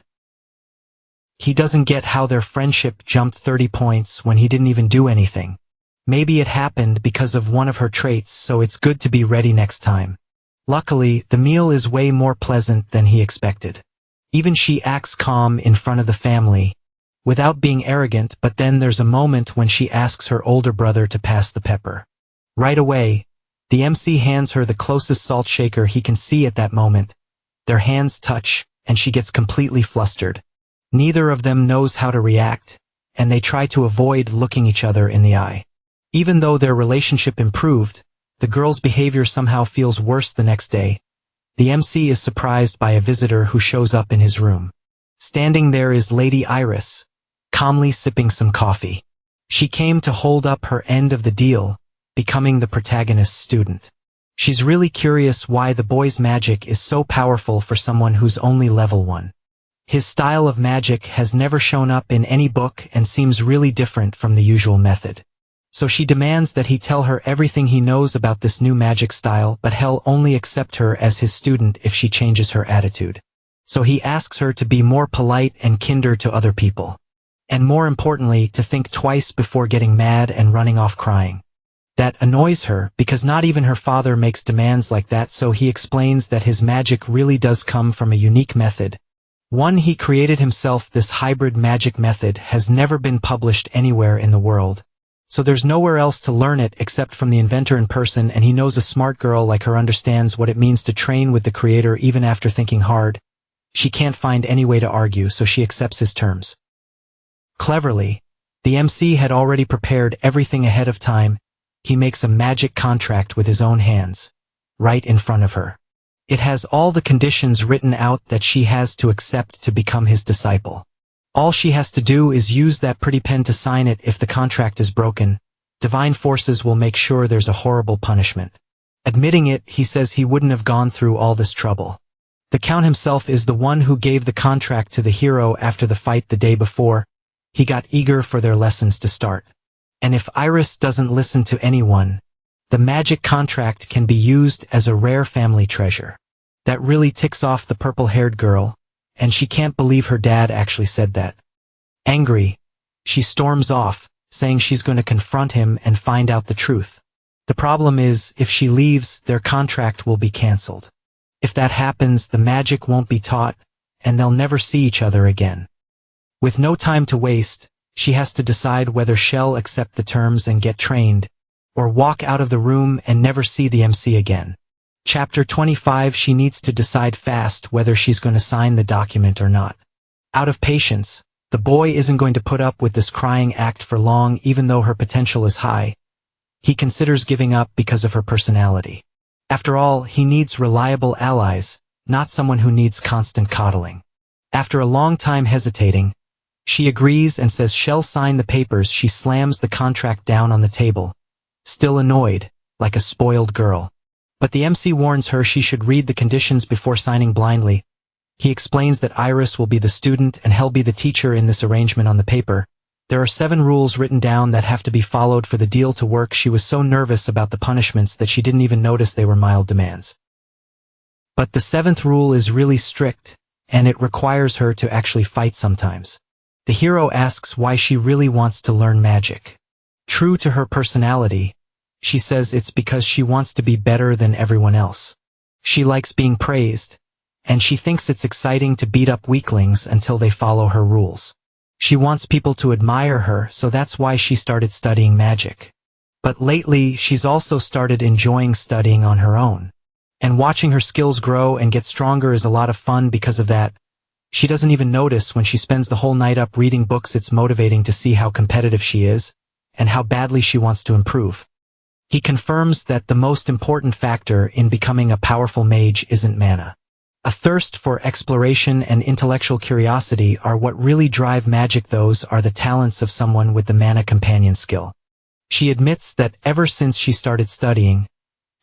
He doesn't get how their friendship jumped 30 points when he didn't even do anything. Maybe it happened because of one of her traits, so it's good to be ready next time. Luckily, the meal is way more pleasant than he expected. Even she acts calm in front of the family, without being arrogant, but then there's a moment when she asks her older brother to pass the pepper. Right away, the MC hands her the closest salt shaker he can see. At that moment, their hands touch, and she gets completely flustered. Neither of them knows how to react, and they try to avoid looking each other in the eye. Even though their relationship improved, the girl's behavior somehow feels worse the next day. The MC is surprised by a visitor who shows up in his room. Standing there is Lady Iris, calmly sipping some coffee. She came to hold up her end of the deal, becoming the protagonist's student. She's really curious why the boy's magic is so powerful for someone who's only level 1. His style of magic has never shown up in any book and seems really different from the usual method. So she demands that he tell her everything he knows about this new magic style, but he'll only accept her as his student if she changes her attitude. So he asks her to be more polite and kinder to other people. And more importantly, to think twice before getting mad and running off crying. That annoys her, because not even her father makes demands like that, so he explains that his magic really does come from a unique method. One he created himself. This hybrid magic method has never been published anywhere in the world. So there's nowhere else to learn it except from the inventor in person, and he knows a smart girl like her understands what it means to train with the creator even after thinking hard. She can't find any way to argue, so she accepts his terms. Cleverly, the MC had already prepared everything ahead of time. He makes a magic contract with his own hands, right in front of her. It has all the conditions written out that she has to accept to become his disciple. All she has to do is use that pretty pen to sign it. If the contract is broken, divine forces will make sure there's a horrible punishment. Admitting it, he says he wouldn't have gone through all this trouble. The Count himself is the one who gave the contract to the hero after the fight the day before. He got eager for their lessons to start. And if Iris doesn't listen to anyone, the magic contract can be used as a rare family treasure. That really ticks off the purple-haired girl, and she can't believe her dad actually said that. Angry, she storms off, saying she's going to confront him and find out the truth. The problem is, if she leaves, their contract will be cancelled. If that happens, the magic won't be taught, and they'll never see each other again. With no time to waste, she has to decide whether she'll accept the terms and get trained, or walk out of the room and never see the MC again. Chapter 25. She needs to decide fast whether she's going to sign the document or not. Out of patience, the boy isn't going to put up with this crying act for long, even though her potential is high. He considers giving up because of her personality. After all, he needs reliable allies, not someone who needs constant coddling. After a long time hesitating, she agrees and says she'll sign the papers. She slams the contract down on the table, still annoyed, like a spoiled girl. But the MC warns her she should read the conditions before signing blindly. He explains that Iris will be the student and he'll be the teacher in this arrangement on the paper. There are 7 rules written down that have to be followed for the deal to work. She was so nervous about the punishments that she didn't even notice they were mild demands. But the 7th rule is really strict, and it requires her to actually fight sometimes. The hero asks why she really wants to learn magic. True to her personality, she says it's because she wants to be better than everyone else. She likes being praised, and she thinks it's exciting to beat up weaklings until they follow her rules. She wants people to admire her, so that's why she started studying magic. But lately, she's also started enjoying studying on her own. And watching her skills grow and get stronger is a lot of fun because of that. She doesn't even notice when she spends the whole night up reading books. It's motivating to see how competitive she is, and how badly she wants to improve. He confirms that the most important factor in becoming a powerful mage isn't mana. A thirst for exploration and intellectual curiosity are what really drive magic. Those are the talents of someone with the mana companion skill. She admits that ever since she started studying,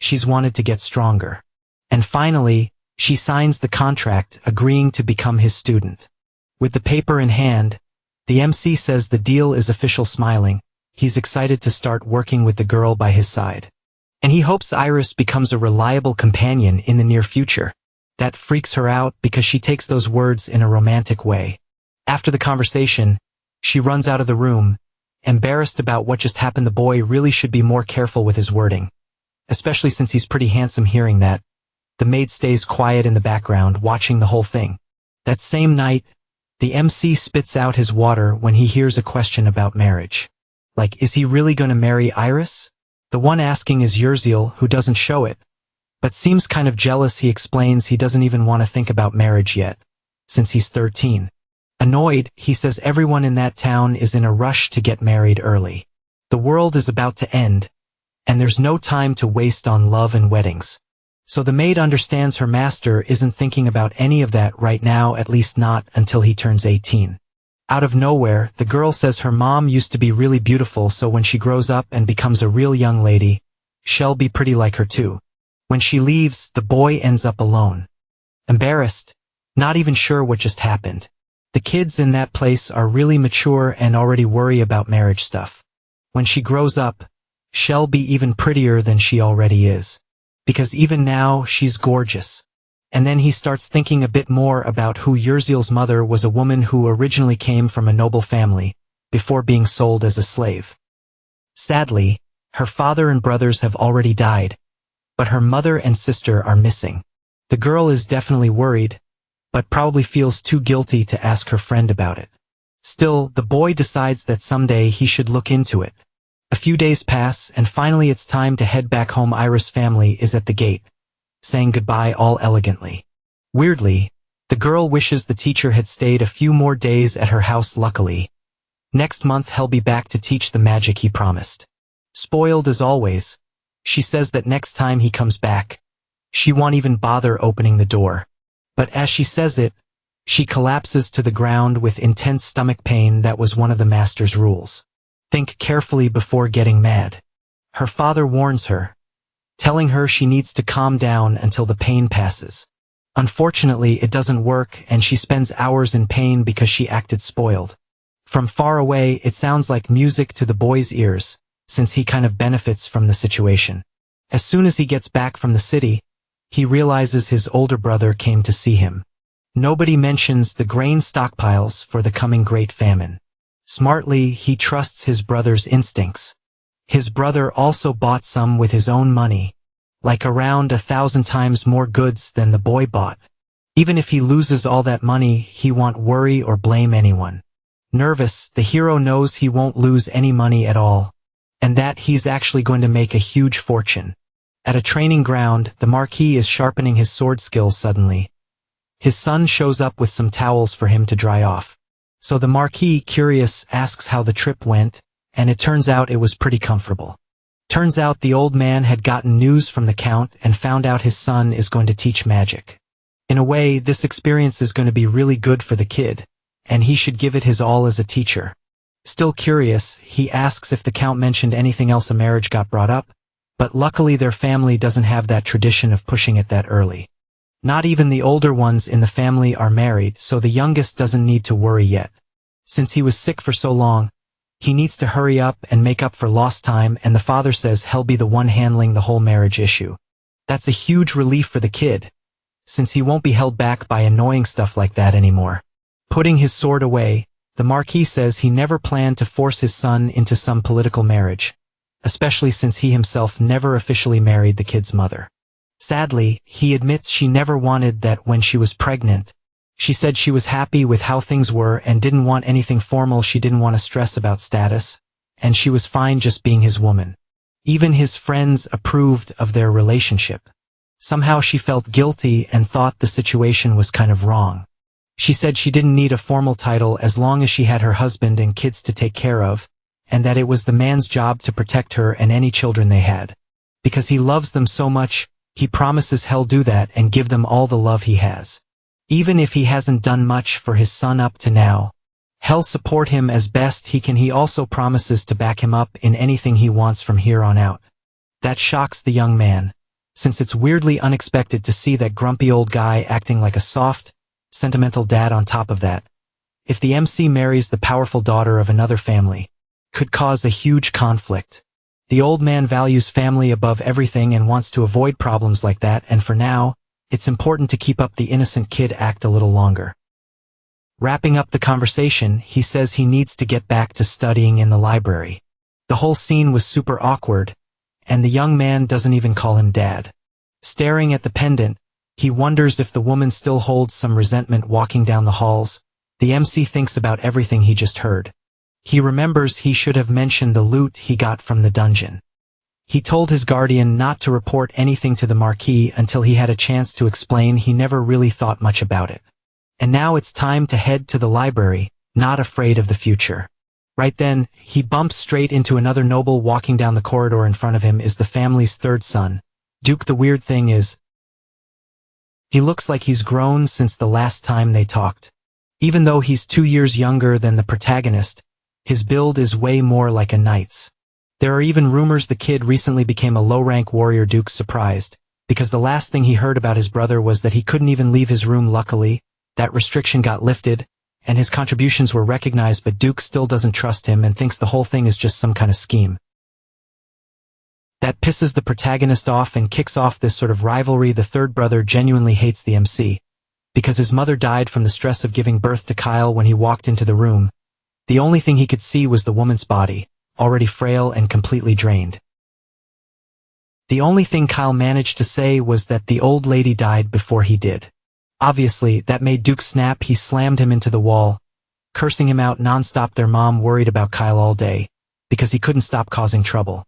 she's wanted to get stronger. And finally, she signs the contract, agreeing to become his student. With the paper in hand, the MC says the deal is official. Smiling, he's excited to start working with the girl by his side. And he hopes Iris becomes a reliable companion in the near future. That freaks her out because she takes those words in a romantic way. After the conversation, she runs out of the room, embarrassed about what just happened. The boy really should be more careful with his wording, especially since he's pretty handsome. Hearing that, the maid stays quiet in the background, watching the whole thing. That same night, the MC spits out his water when he hears a question about marriage. Like, is he really going to marry Iris? The one asking is Yurziel, who doesn't show it, but seems kind of jealous. He explains he doesn't even want to think about marriage yet, since he's 13. Annoyed, he says everyone in that town is in a rush to get married early. The world is about to end, and there's no time to waste on love and weddings. So the maid understands her master isn't thinking about any of that right now, at least not until he turns 18. Out of nowhere, the girl says her mom used to be really beautiful, so when she grows up and becomes a real young lady, she'll be pretty like her too. When she leaves, the boy ends up alone. Embarrassed, not even sure what just happened. The kids in that place are really mature and already worry about marriage stuff. When she grows up, she'll be even prettier than she already is. Because even now, she's gorgeous. And then he starts thinking a bit more about who Yurziel's mother was, a woman who originally came from a noble family, before being sold as a slave. Sadly, her father and brothers have already died, but her mother and sister are missing. The girl is definitely worried, but probably feels too guilty to ask her friend about it. Still, the boy decides that someday he should look into it. A few days pass, and finally it's time to head back home. Iris' family is at the gate, saying goodbye all elegantly. Weirdly, the girl wishes the teacher had stayed a few more days at her house. Luckily, next month he'll be back to teach the magic he promised. Spoiled as always, she says that next time he comes back, she won't even bother opening the door. But as she says it, she collapses to the ground with intense stomach pain. That was one of the master's rules. Think carefully before getting mad. Her father warns her, telling her she needs to calm down until the pain passes. Unfortunately, it doesn't work, and she spends hours in pain because she acted spoiled. From far away, it sounds like music to the boy's ears, since he kind of benefits from the situation. As soon as he gets back from the city, he realizes his older brother came to see him. Nobody mentions the grain stockpiles for the coming great famine. Smartly, he trusts his brother's instincts. His brother also bought some with his own money, like around 1,000 times more goods than the boy bought. Even if he loses all that money, he won't worry or blame anyone. Nervous, the hero knows he won't lose any money at all, and that he's actually going to make a huge fortune. At a training ground, the Marquis is sharpening his sword skills suddenly. His son shows up with some towels for him to dry off. So the Marquis, curious, asks how the trip went, and it turns out it was pretty comfortable. Turns out the old man had gotten news from the Count and found out his son is going to teach magic. In a way, this experience is going to be really good for the kid, and he should give it his all as a teacher. Still curious, he asks if the Count mentioned anything else. A marriage got brought up, but luckily their family doesn't have that tradition of pushing it that early. Not even the older ones in the family are married, so the youngest doesn't need to worry yet. Since he was sick for so long, he needs to hurry up and make up for lost time, and the father says he'll be the one handling the whole marriage issue. That's a huge relief for the kid, since he won't be held back by annoying stuff like that anymore. Putting his sword away, the Marquis says he never planned to force his son into some political marriage, especially since he himself never officially married the kid's mother. Sadly, he admits she never wanted that when she was pregnant. She said she was happy with how things were and didn't want anything formal. She didn't want to stress about status, and she was fine just being his woman. Even his friends approved of their relationship. Somehow she felt guilty and thought the situation was kind of wrong. She said she didn't need a formal title as long as she had her husband and kids to take care of, and that it was the man's job to protect her and any children they had. Because he loves them so much, he promises he'll do that and give them all the love he has. Even if he hasn't done much for his son up to now, he'll support him as best he can. He also promises to back him up in anything he wants from here on out. That shocks the young man, since it's weirdly unexpected to see that grumpy old guy acting like a soft, sentimental dad. On top of that, if the MC marries the powerful daughter of another family, could cause a huge conflict. The old man values family above everything and wants to avoid problems like that, and for now, it's important to keep up the innocent kid act a little longer. Wrapping up the conversation, he says he needs to get back to studying in the library. The whole scene was super awkward, and the young man doesn't even call him dad. Staring at the pendant, he wonders if the woman still holds some resentment. Walking down the halls, the MC thinks about everything he just heard. He remembers he should have mentioned the loot he got from the dungeon. He told his guardian not to report anything to the Marquis until he had a chance to explain. He never really thought much about it. And now it's time to head to the library, not afraid of the future. Right then, he bumps straight into another noble walking down the corridor. In front of him is the family's third son, Duke. The weird thing is, he looks like he's grown since the last time they talked. Even though he's 2 years younger than the protagonist, his build is way more like a knight's. There are even rumors the kid recently became a low-rank warrior. Duke's surprised, because the last thing he heard about his brother was that he couldn't even leave his room. Luckily, that restriction got lifted, and his contributions were recognized, but Duke still doesn't trust him and thinks the whole thing is just some kind of scheme. That pisses the protagonist off and kicks off this sort of rivalry. The third brother genuinely hates the MC, because his mother died from the stress of giving birth to Kyle. When he walked into the room, the only thing he could see was the woman's body, already frail and completely drained. The only thing Kyle managed to say was that the old lady died before he did. Obviously, that made Duke snap. He slammed him into the wall, cursing him out nonstop. Their mom worried about Kyle all day, because he couldn't stop causing trouble.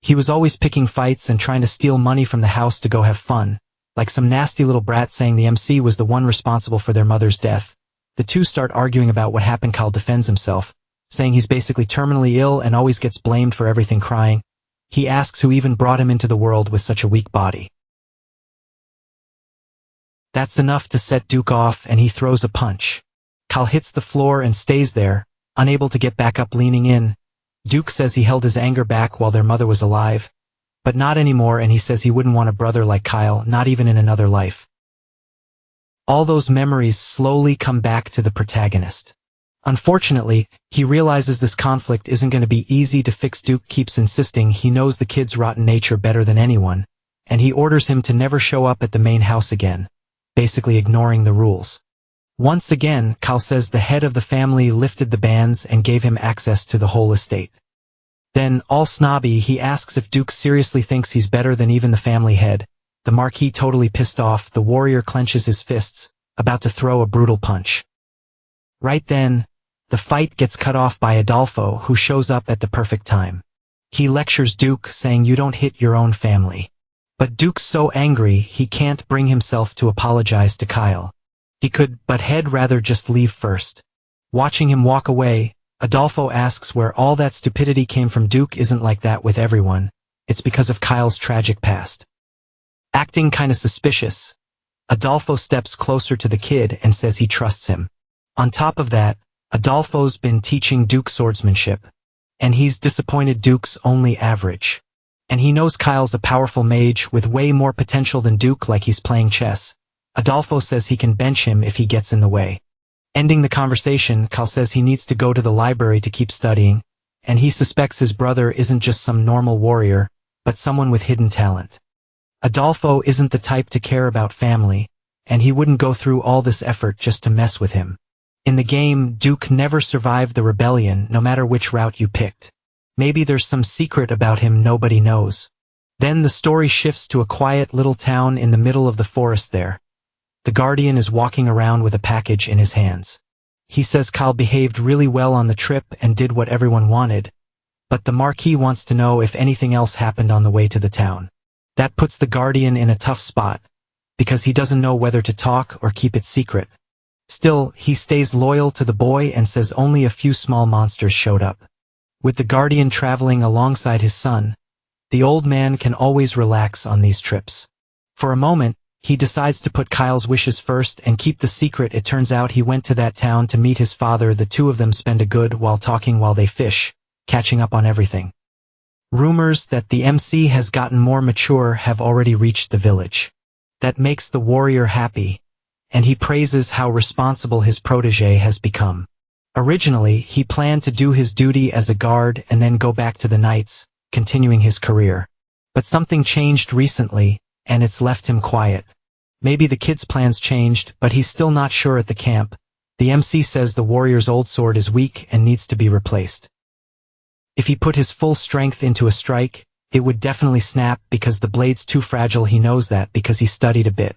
He was always picking fights and trying to steal money from the house to go have fun, like some nasty little brat, saying the MC was the one responsible for their mother's death. The two start arguing about what happened. Kyle defends himself, saying he's basically terminally ill and always gets blamed for everything, crying. He asks who even brought him into the world with such a weak body. That's enough to set Duke off, and he throws a punch. Kyle hits the floor and stays there, unable to get back up. Leaning in, Duke says he held his anger back while their mother was alive, but not anymore, and he says he wouldn't want a brother like Kyle, not even in another life. All those memories slowly come back to the protagonist. Unfortunately, he realizes this conflict isn't going to be easy to fix. Duke keeps insisting he knows the kid's rotten nature better than anyone, and he orders him to never show up at the main house again, basically ignoring the rules. Once again, Kyle says the head of the family lifted the bans and gave him access to the whole estate. Then, all snobby, he asks if Duke seriously thinks he's better than even the family head. The Marquis, totally pissed off, the warrior clenches his fists, about to throw a brutal punch. Right then, the fight gets cut off by Adolfo, who shows up at the perfect time. He lectures Duke, saying you don't hit your own family. But Duke's so angry he can't bring himself to apologize to Kyle. He could, but he'd rather just leave first. Watching him walk away, Adolfo asks where all that stupidity came from. Duke isn't like that with everyone. It's because of Kyle's tragic past. Acting kinda suspicious, Adolfo steps closer to the kid and says he trusts him. On top of that, Adolfo's been teaching Duke swordsmanship, and he's disappointed. Duke's only average. And he knows Kyle's a powerful mage with way more potential than Duke, like he's playing chess. Adolfo says he can bench him if he gets in the way. Ending the conversation, Kyle says he needs to go to the library to keep studying, and he suspects his brother isn't just some normal warrior, but someone with hidden talent. Adolfo isn't the type to care about family, and he wouldn't go through all this effort just to mess with him. In the game, Duke never survived the rebellion, no matter which route you picked. Maybe there's some secret about him nobody knows. Then the story shifts to a quiet little town in the middle of the forest there. The Guardian is walking around with a package in his hands. He says Kyle behaved really well on the trip and did what everyone wanted, but the Marquis wants to know if anything else happened on the way to the town. That puts the Guardian in a tough spot, because he doesn't know whether to talk or keep it secret. Still, he stays loyal to the boy and says only a few small monsters showed up. With the Guardian traveling alongside his son, the old man can always relax on these trips. For a moment, he decides to put Kyle's wishes first and keep the secret. It turns out he went to that town to meet his father. The two of them spend a good while talking while they fish, catching up on everything. Rumors that the MC has gotten more mature have already reached the village. That makes the warrior happy, and he praises how responsible his protege has become. Originally, he planned to do his duty as a guard and then go back to the Knights, continuing his career. But something changed recently, and it's left him quiet. Maybe the kid's plans changed, but he's still not sure at the camp. The MC says the warrior's old sword is weak and needs to be replaced. If he put his full strength into a strike, it would definitely snap because the blade's too fragile. He knows that because he studied a bit.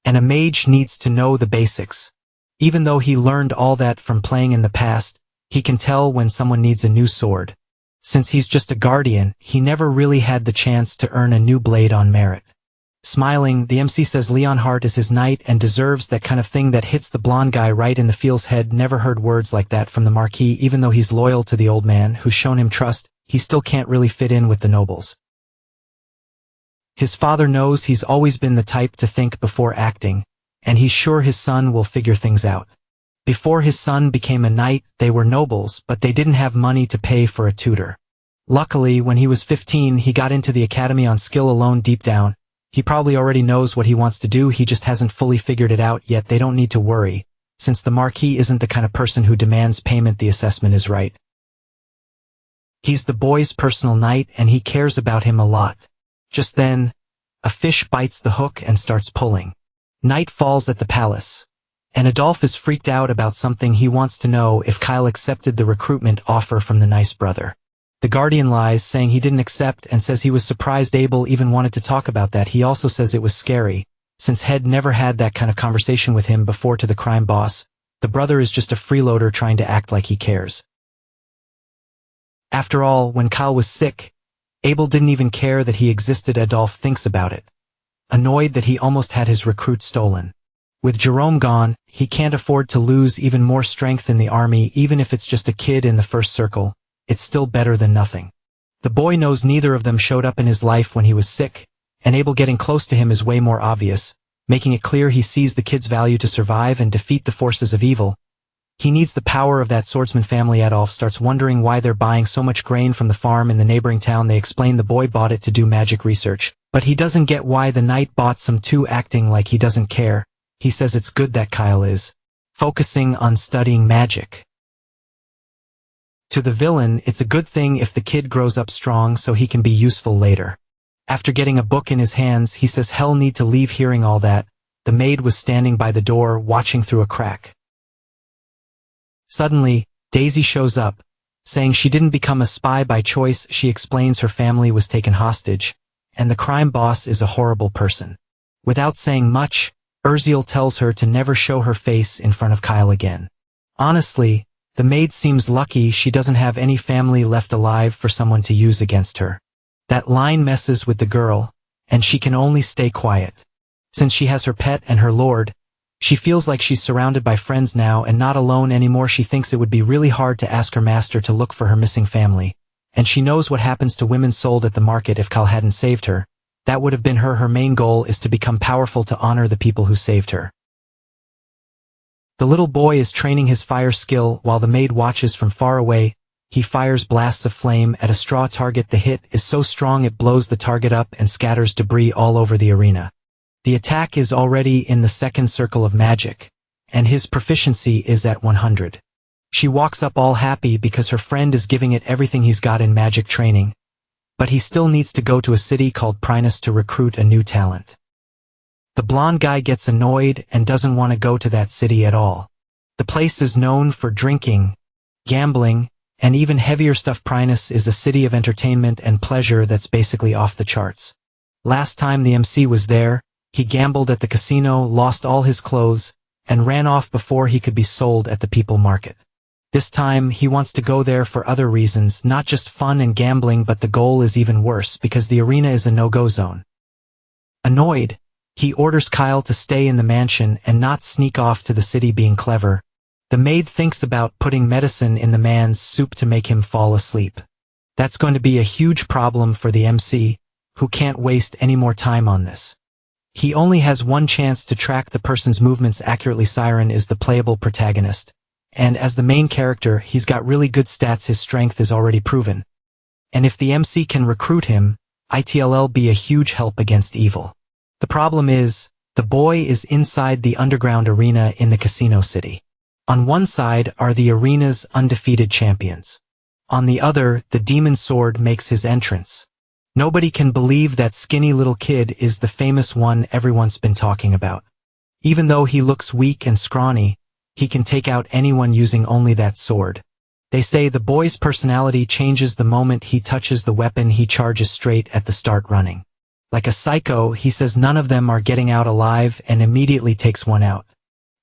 And a mage needs to know the basics. Even though he learned all that from playing in the past, he can tell when someone needs a new sword. Since he's just a guardian, he never really had the chance to earn a new blade on merit. Smiling, the MC says Leonhardt is his knight and deserves that kind of thing. That hits the blonde guy right in the feel's head. Never heard words like that from the Marquis. Even though he's loyal to the old man who's shown him trust, he still can't really fit in with the nobles. His father knows he's always been the type to think before acting, and he's sure his son will figure things out. Before his son became a knight, they were nobles, but they didn't have money to pay for a tutor. Luckily, when he was 15, he got into the academy on skill alone. Deep down, He probably already knows what he wants to do, he just hasn't fully figured it out yet. They don't need to worry, since the Marquis isn't the kind of person who demands payment. The assessment is right. He's the boy's personal knight and he cares about him a lot. Just then, a fish bites the hook and starts pulling. Night falls at the palace, and Adolphe is freaked out about something. He wants to know if Kyle accepted the recruitment offer from the nice brother. The guardian lies, saying he didn't accept, and says he was surprised Abel even wanted to talk about that. He also says it was scary, since Head never had that kind of conversation with him before. To the crime boss, the brother is just a freeloader trying to act like he cares. After all, when Kyle was sick, Abel didn't even care that he existed. Adolphe thinks about it, annoyed that he almost had his recruit stolen. With Jerome gone, he can't afford to lose even more strength in the army. Even if it's just a kid in the first circle, it's still better than nothing. The boy knows neither of them showed up in his life when he was sick, and Abel getting close to him is way more obvious, making it clear he sees the kid's value to survive and defeat the forces of evil. He needs the power of that swordsman family. Adolphe starts wondering why they're buying so much grain from the farm in the neighboring town. They explain the boy bought it to do magic research, but he doesn't get why the knight bought some too, acting like he doesn't care. He says it's good that Kyle is focusing on studying magic. To the villain, it's a good thing if the kid grows up strong so he can be useful later. After getting a book in his hands, he says he'll need to leave. Hearing all that, the maid was standing by the door watching through a crack. Suddenly, Daisy shows up, saying she didn't become a spy by choice. She explains her family was taken hostage, and the crime boss is a horrible person. Without saying much, Urziel tells her to never show her face in front of Kyle again. Honestly, the maid seems lucky she doesn't have any family left alive for someone to use against her. That line messes with the girl, and she can only stay quiet. Since she has her pet and her lord, she feels like she's surrounded by friends now and not alone anymore. She thinks it would be really hard to ask her master to look for her missing family, and she knows what happens to women sold at the market if Kyle hadn't saved her. That would have been her main goal, is to become powerful to honor the people who saved her. The little boy is training his fire skill while the maid watches from far away. He fires blasts of flame at a straw target. The hit is so strong it blows the target up and scatters debris all over the arena. The attack is already in the second circle of magic, and his proficiency is at 100. She walks up all happy because her friend is giving it everything he's got in magic training, but he still needs to go to a city called Prinus to recruit a new talent. The blonde guy gets annoyed and doesn't want to go to that city at all. The place is known for drinking, gambling, and even heavier stuff. Prinus is a city of entertainment and pleasure that's basically off the charts. Last time the MC was there, he gambled at the casino, lost all his clothes, and ran off before he could be sold at the people market. This time, he wants to go there for other reasons, not just fun and gambling, but the goal is even worse because the arena is a no-go zone. Annoyed, he orders Kyle to stay in the mansion and not sneak off to the city. Being clever, the maid thinks about putting medicine in the man's soup to make him fall asleep. That's going to be a huge problem for the MC, who can't waste any more time on this. He only has one chance to track the person's movements accurately. Siren is the playable protagonist, and as the main character, he's got really good stats. His strength is already proven, and if the MC can recruit him, it'll be a huge help against evil. The problem is, the boy is inside the underground arena in the casino city. On one side are the arena's undefeated champions. On the other, the demon sword makes his entrance. Nobody can believe that skinny little kid is the famous one everyone's been talking about. Even though he looks weak and scrawny, he can take out anyone using only that sword. They say the boy's personality changes the moment he touches the weapon. He charges straight at the start, running like a psycho. He says none of them are getting out alive and immediately takes one out.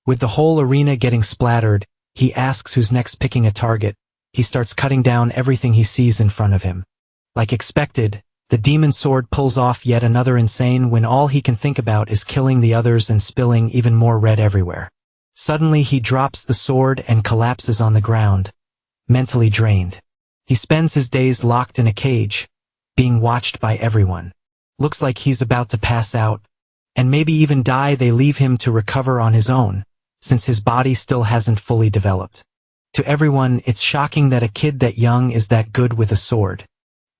With the whole arena getting splattered, he asks who's next. Picking a target, he starts cutting down everything he sees in front of him. Like expected, the demon sword pulls off yet another insane when all he can think about is killing the others and spilling even more red everywhere. Suddenly he drops the sword and collapses on the ground, mentally drained. He spends his days locked in a cage, being watched by everyone. Looks like he's about to pass out, and maybe even die. They leave him to recover on his own, since his body still hasn't fully developed. To everyone, it's shocking that a kid that young is that good with a sword.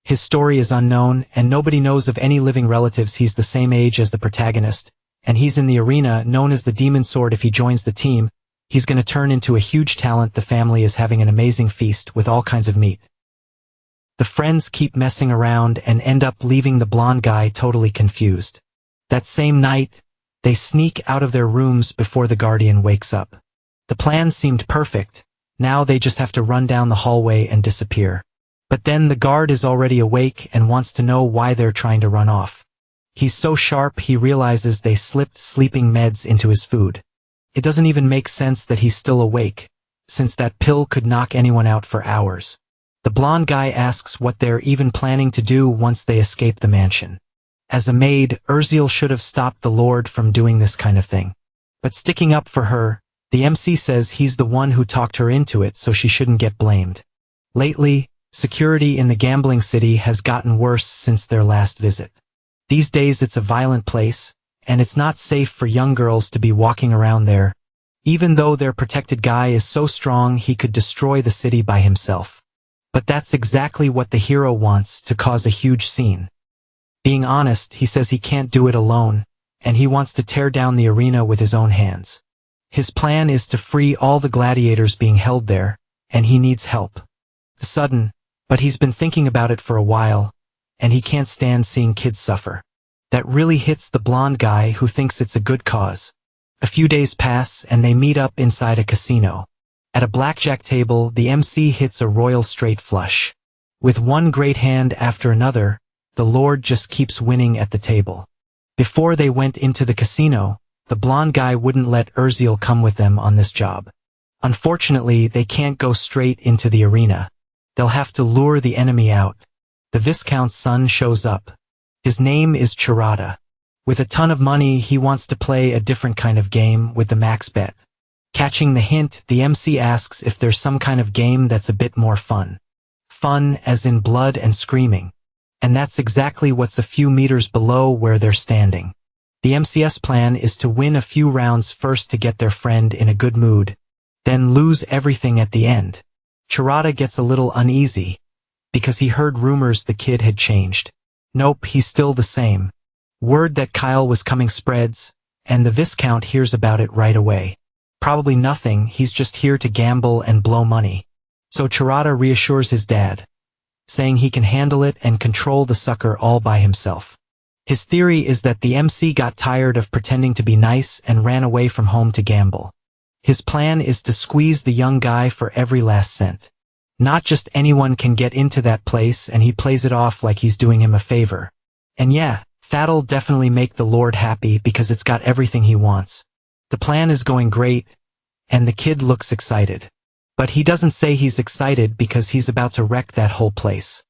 His story is unknown, and nobody knows of any living relatives. He's the same age as the protagonist, and he's in the arena known as the Demon Sword. If he joins the team, he's gonna turn into a huge talent. The family is having an amazing feast with all kinds of meat. The friends keep messing around and end up leaving the blonde guy totally confused. That same night, they sneak out of their rooms before the guardian wakes up. The plan seemed perfect. Now they just have to run down the hallway and disappear. But then the guard is already awake and wants to know why they're trying to run off. He's so sharp he realizes they slipped sleeping meds into his food. It doesn't even make sense that he's still awake, since that pill could knock anyone out for hours. The blonde guy asks what they're even planning to do once they escape the mansion. As a maid, Urziel should have stopped the Lord from doing this kind of thing. But sticking up for her, the MC says he's the one who talked her into it, so she shouldn't get blamed. Lately, security in the gambling city has gotten worse since their last visit. These days it's a violent place, and it's not safe for young girls to be walking around there, even though their protected guy is so strong he could destroy the city by himself. But that's exactly what the hero wants, to cause a huge scene. Being honest, he says he can't do it alone, and he wants to tear down the arena with his own hands. His plan is to free all the gladiators being held there, and he needs help. Sudden, but he's been thinking about it for a while, and he can't stand seeing kids suffer. That really hits the blonde guy, who thinks it's a good cause. A few days pass and they meet up inside a casino. At a blackjack table, the MC hits a royal straight flush. With one great hand after another, the Lord just keeps winning at the table. Before they went into the casino, the blonde guy wouldn't let Urziel come with them on this job. Unfortunately, they can't go straight into the arena. They'll have to lure the enemy out. The Viscount's son shows up. His name is Chirata. With a ton of money, he wants to play a different kind of game with the max bet. Catching the hint, the MC asks if there's some kind of game that's a bit more fun. Fun as in blood and screaming. And that's exactly what's a few meters below where they're standing. The MC's plan is to win a few rounds first to get their friend in a good mood, then lose everything at the end. Chirata gets a little uneasy, because he heard rumors the kid had changed. Nope, he's still the same. Word that Kyle was coming spreads, and the Viscount hears about it right away. Probably nothing, he's just here to gamble and blow money. So Chirata reassures his dad, saying he can handle it and control the sucker all by himself. His theory is that the MC got tired of pretending to be nice and ran away from home to gamble. His plan is to squeeze the young guy for every last cent. Not just anyone can get into that place, and he plays it off like he's doing him a favor. And yeah, that'll definitely make the Lord happy because it's got everything he wants. The plan is going great, and the kid looks excited. But he doesn't say he's excited because he's about to wreck that whole place.